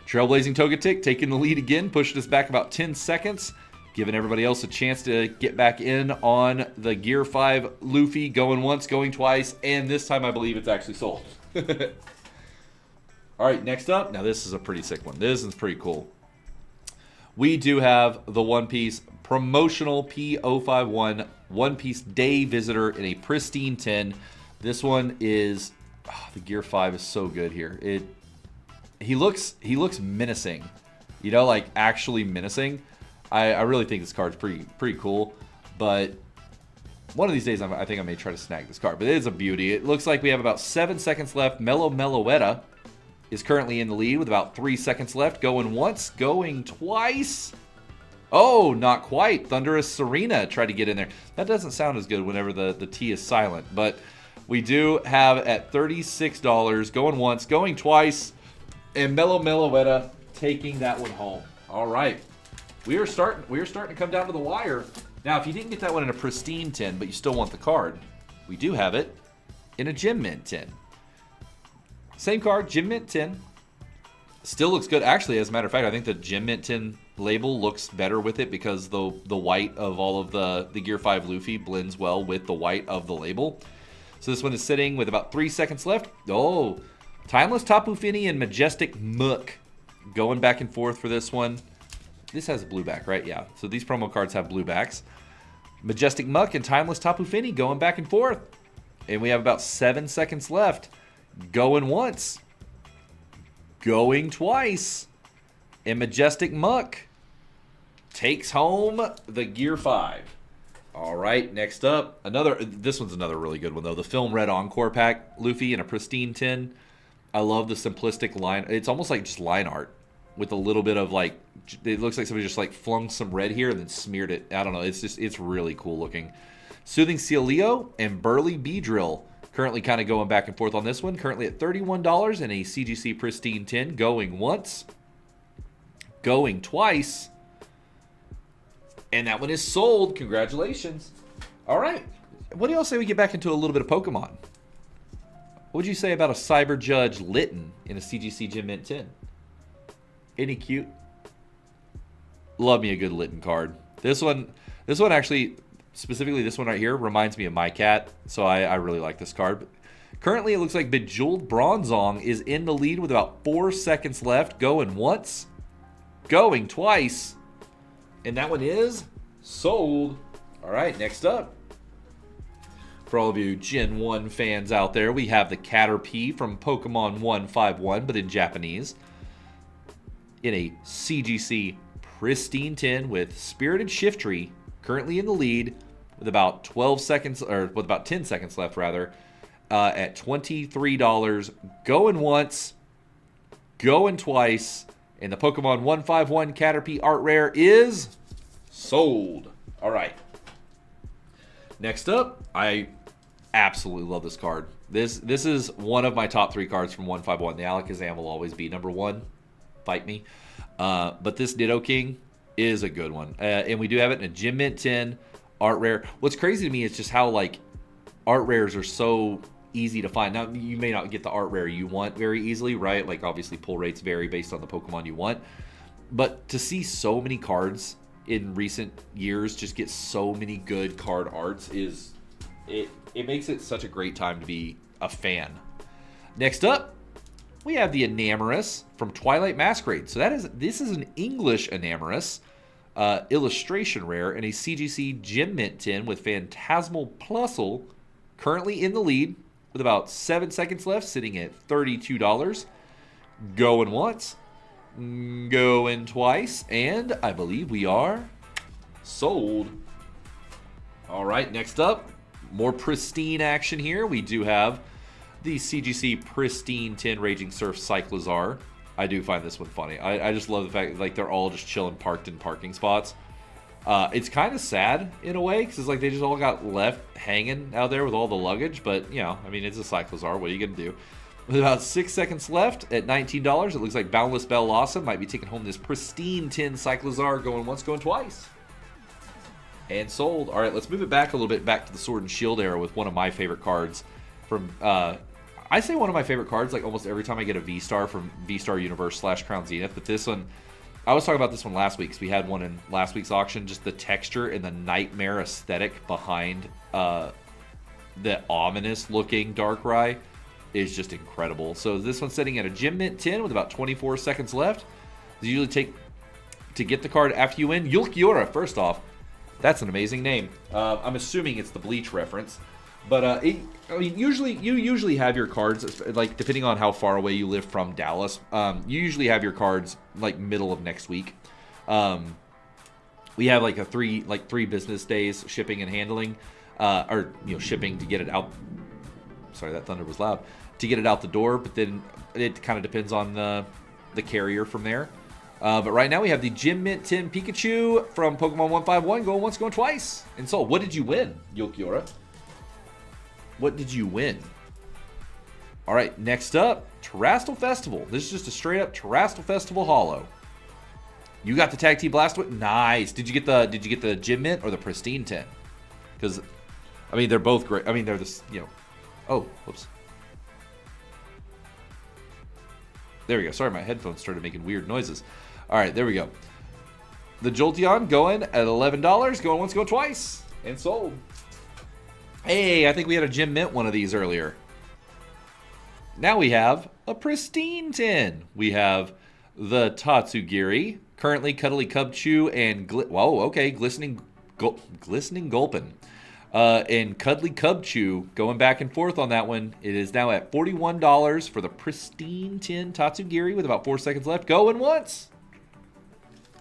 Trailblazing Togetic, taking the lead again, pushing us back about 10 seconds. Giving everybody else a chance to get back in on the Gear 5 Luffy, going once, going twice, and this time I believe it's actually sold. All right, next up. Now this is a pretty sick one. This is pretty cool. We do have the One Piece promotional P051 One Piece Day Visitor in a pristine 10. This one is the Gear 5 is so good here. He looks menacing, like actually menacing. I really think this card's pretty cool, but one of these days I think I may try to snag this card. But it is a beauty. It looks like we have about 7 seconds left. Meloetta is currently in the lead with about 3 seconds left. Going once, going twice. Oh, not quite. Thunderous Serena tried to get in there. That doesn't sound as good whenever the T is silent, but we do have at $36 going once, going twice, and Meloetta taking that one home. All right. We are starting to come down to the wire. Now, if you didn't get that one in a pristine 10, but you still want the card, we do have it in a Gem Mint 10. Same card, Gem Mint 10. Still looks good. Actually, as a matter of fact, I think the Gem Mint 10 label looks better with it because the white of all of the Gear 5 Luffy blends well with the white of the label. So this one is sitting with about 3 seconds left. Oh, Timeless Tapu Fini and Majestic Mook going back and forth for this one. This has a blue back, right? Yeah. So these promo cards have blue backs. Majestic Muck and Timeless Tapu Fini going back and forth. And we have about 7 seconds left. Going once. going twice. And Majestic Muck takes home the Gear 5. All right, next up, this one's another really good one, though. The Film Red Encore Pack, Luffy in a pristine tin. I love the simplistic line. It's almost like just line art with a little bit of, like, it looks like somebody just, like, flung some red here and then smeared it. I don't know. It's really cool looking. Soothing Sealeo and Burly Beedrill. Currently kind of going back and forth on this one. Currently at $31 in a CGC pristine tin. Going once. Going twice. And that one is sold. Congratulations. All right. What do y'all say we get back into a little bit of Pokemon? What would you say about a Cyber Judge Litten in a CGC Gem Mint 10? Any cute? Love me a good Litten card. This one actually, specifically this one right here, reminds me of my cat. So I really like this card. But currently, it looks like Bejeweled Bronzong is in the lead with about 4 seconds left. Going once. Going twice. And that one is sold. All right, next up. For all of you Gen 1 fans out there, we have the Caterpie from Pokemon 151, but in Japanese. In a CGC pristine tin with Spirited Shiftry currently in the lead with about 12 seconds, or with about 10 seconds left, rather, at $23. Going once, going twice. And the Pokemon 151 Caterpie Art Rare is sold. All right. Next up, I absolutely love this card. This is one of my top 3 cards from 151. The Alakazam will always be number 1. Fight me. But this Nidoking is a good one. And we do have it in a Gem Mint 10 Art Rare. What's crazy to me is just how, like, Art Rares are so easy to find. Now, you may not get the art rare you want very easily, right? Like, obviously, pull rates vary based on the Pokemon you want. But to see so many cards in recent years just get so many good card arts it makes it such a great time to be a fan. Next up, we have the Enamorus from Twilight Masquerade. So this is an English Enamorus illustration rare in a CGC Gem Mint 10 with Phantasmal Plusle currently in the lead with about 7 seconds left, sitting at $32. Going once, going twice, and I believe we are sold. All right, next up, more pristine action here. We do have the CGC Pristine 10 Raging Surf Cyclizar. I do find this one funny. I just love the fact that, like, they're all just chilling parked in parking spots. It's kind of sad in a way because it's like they just all got left hanging out there with all the luggage. But, you know, I mean, it's a Cyclizar. What are you going to do? With about 6 seconds left at $19, it looks like Boundless Bellossom might be taking home this pristine 10 Cyclizar, going once, going twice. And sold. All right, let's move it back a little bit, back to the Sword and Shield era with one of my favorite cards from... I say one of my favorite cards like almost every time I get a V-Star from V-Star Universe / Crown Zenith, but this one... I was talking about this one last week because we had one in last week's auction. Just the texture and the nightmare aesthetic behind the ominous-looking Darkrai is just incredible. So this one's sitting at a Gem Mint 10 with about 24 seconds left. You usually take to get the card after you win. Ulquiorra, first off, that's an amazing name. I'm assuming it's the Bleach reference. But I mean, you usually have your cards, like, depending on how far away you live from Dallas, you usually have your cards like middle of next week. We have like three business days shipping and handling, or shipping to get it out. Sorry, that thunder was loud. To get it out the door, but then it kind of depends on the carrier from there. But right now we have the Gem Mint 10 Pikachu from Pokemon 151 going once, going twice. And so, what did you win, Ulquiorra? What did you win? All right, next up, Terastal Festival. This is just a straight up Terastal Festival holo. You got the Tag Team Blastoise. Nice. Did you get the Gem Mint or the Pristine 10? Because, I mean, they're both great. I mean, they're this, Oh, whoops. There we go. Sorry, my headphones started making weird noises. All right, there we go. The Jolteon going at $11, going once, going twice, and sold. Hey, I think we had a Gem Mint one of these earlier. Now we have a Pristine 10. We have the Tatsugiri, currently Cuddly Cubchoo, and Glistening Gulpin. And Cuddly Cub Chew, going back and forth on that one. It is now at $41 for the pristine tin Tatsugiri with about 4 seconds left. Going once.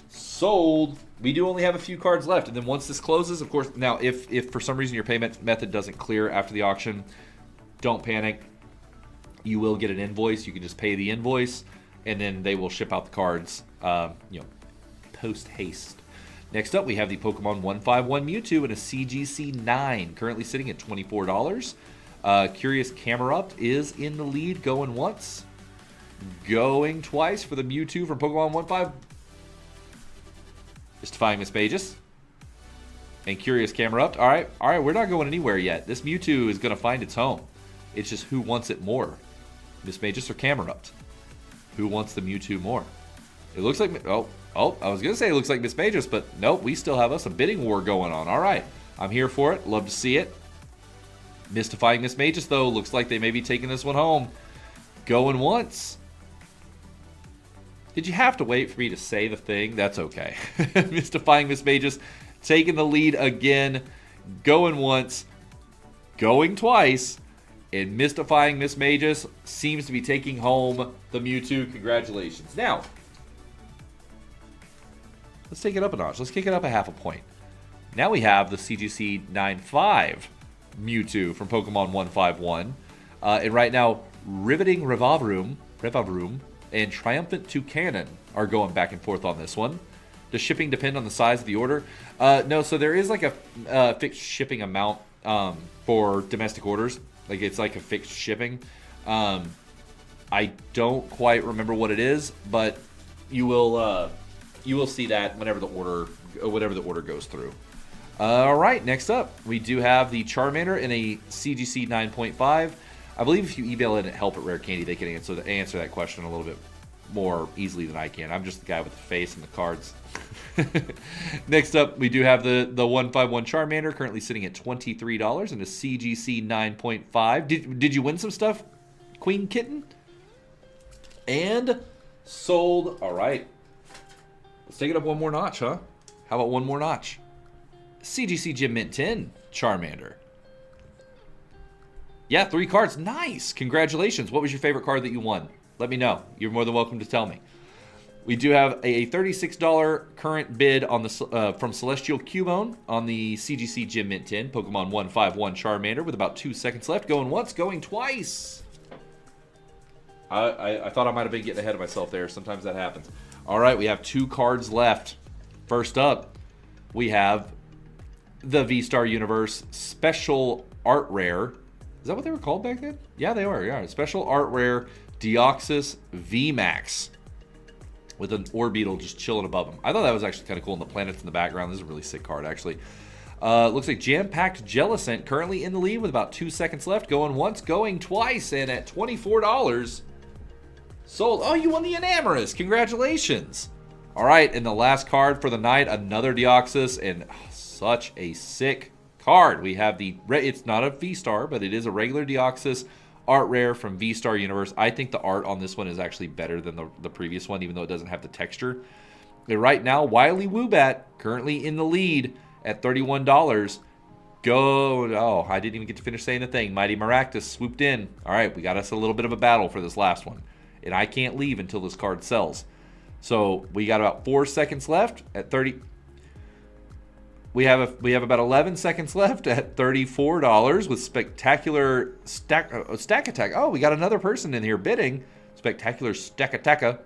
Sold. We do only have a few cards left. And then once this closes, of course, now if for some reason your payment method doesn't clear after the auction, don't panic. You will get an invoice. You can just pay the invoice, and then they will ship out the cards, post haste. Next up, we have the Pokemon 151 Mewtwo in a CGC 9, currently sitting at $24. Curious Camerupt is in the lead, going once, going twice for the Mewtwo from Pokemon 15. Mystifying Mismagius. And Curious Camerupt. All right, we're not going anywhere yet. This Mewtwo is going to find its home. It's just who wants it more, Mismagius or Camerupt? Who wants the Mewtwo more? It looks like... Oh, I was going to say it looks like Mismagius, but nope, we still have us a bidding war going on. All right, I'm here for it. Love to see it. Mystifying Mismagius, though, looks like they may be taking this one home. Going once. Did you have to wait for me to say the thing? That's okay. Mystifying Mismagius taking the lead again. Going once. Going twice. And Mystifying Mismagius seems to be taking home the Mewtwo. Congratulations. Now, let's take it up a notch. Let's kick it up a half a point. Now we have the CGC 9.5 Mewtwo from Pokemon 151. And right now, Riveting Revavroom, and Triumphant Toucanon are going back and forth on this one. Does shipping depend on the size of the order? No, so there is like a fixed shipping amount for domestic orders. Like it's like a fixed shipping. I don't quite remember what it is, but you will see that whenever the order goes through. All right, next up we do have the Charmander in a CGC 9.5. I believe if you email in at help@rarecandy, they can answer that question a little bit more easily than I can. I'm just the guy with the face and the cards. Next up, we do have the 151 Charmander, currently sitting at $23 in a CGC 9.5. Did you win some stuff, Queen Kitten? And sold. All right. Let's take it up one more notch, huh? How about one more notch? CGC Gym Mint 10 Charmander. Yeah, 3 cards. Nice. Congratulations. What was your favorite card that you won? Let me know. You're more than welcome to tell me. We do have a $36 current bid on the from Celestial Cubone on the CGC Gym Mint 10 Pokemon 151 Charmander with about 2 seconds left. Going once, going twice. I thought I might have been getting ahead of myself there. Sometimes that happens. All right, we have 2 cards left. First up, we have the V-Star Universe Special Art Rare. Is that what they were called back then? Yeah, they are. Yeah, Special Art Rare Deoxys VMAX with an Orbeetle just chilling above him. I thought that was actually kind of cool, and the planets in the background. This is a really sick card, actually. Looks like Jam-Packed Jellicent currently in the lead with about 2 seconds left. Going once, going twice, and at $24, sold. Oh, you won the Enamorous. Congratulations. All right, and the last card for the night, another Deoxys, and such a sick card. We have it's not a V-Star, but it is a regular Deoxys Art Rare from V-Star Universe. I think the art on this one is actually better than the previous one, even though it doesn't have the texture. And right now, Wily Woobat currently in the lead at $31. Oh, I didn't even get to finish saying the thing. Mighty Maractus swooped in. All right, we got us a little bit of a battle for this last one. And I can't leave until this card sells. So we got about 4 seconds left at 30. We have about 11 seconds left at $34 with Spectacular Stack Attack. Oh, we got another person in here bidding. Spectacular Stack Attack.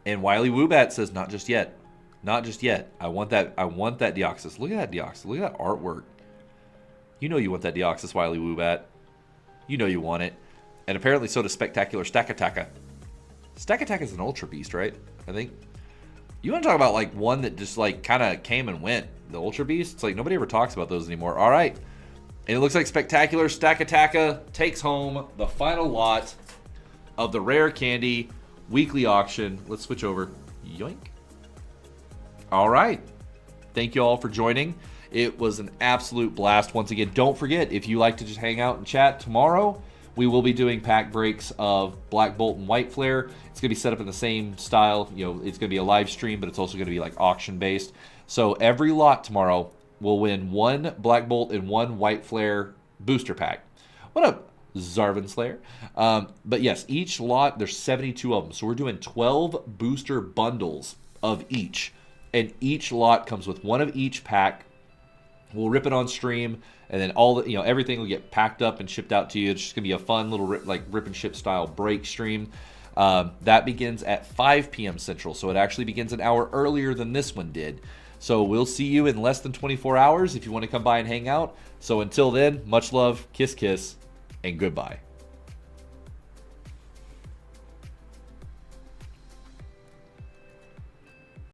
And Wily Woobat says, not just yet. Not just yet. I want that Deoxys. Look at that Deoxys. Look at that artwork. You know you want that Deoxys, Wily Woobat. You know you want it. And apparently so does Spectacular Stack Attack. Stack Attack is an Ultra Beast, right? I think. You want to talk about like one that just like kind of came and went. The Ultra Beast? It's like nobody ever talks about those anymore. All right. And it looks like Spectacular Stack Attack takes home the final lot of the Rare Candy weekly auction. Let's switch over. Yoink. All right. Thank you all for joining. It was an absolute blast. Once again, don't forget, if you like to just hang out and chat tomorrow, we will be doing pack breaks of Black Bolt and White Flare. It's going to be set up in the same style. You know, it's going to be a live stream, but it's also going to be like auction based. So every lot tomorrow, will win 1 Black Bolt and 1 White Flare booster pack. What up, Zarvan Slayer? But yes, each lot, there's 72 of them. So we're doing 12 booster bundles of each. And each lot comes with 1 of each pack. We'll rip it on stream, and then all the, everything will get packed up and shipped out to you. It's just gonna be a fun little rip and ship style break stream. That begins at 5 p.m. Central, so it actually begins an hour earlier than this one did. So we'll see you in less than 24 hours if you want to come by and hang out. So until then, much love, kiss, kiss, and goodbye.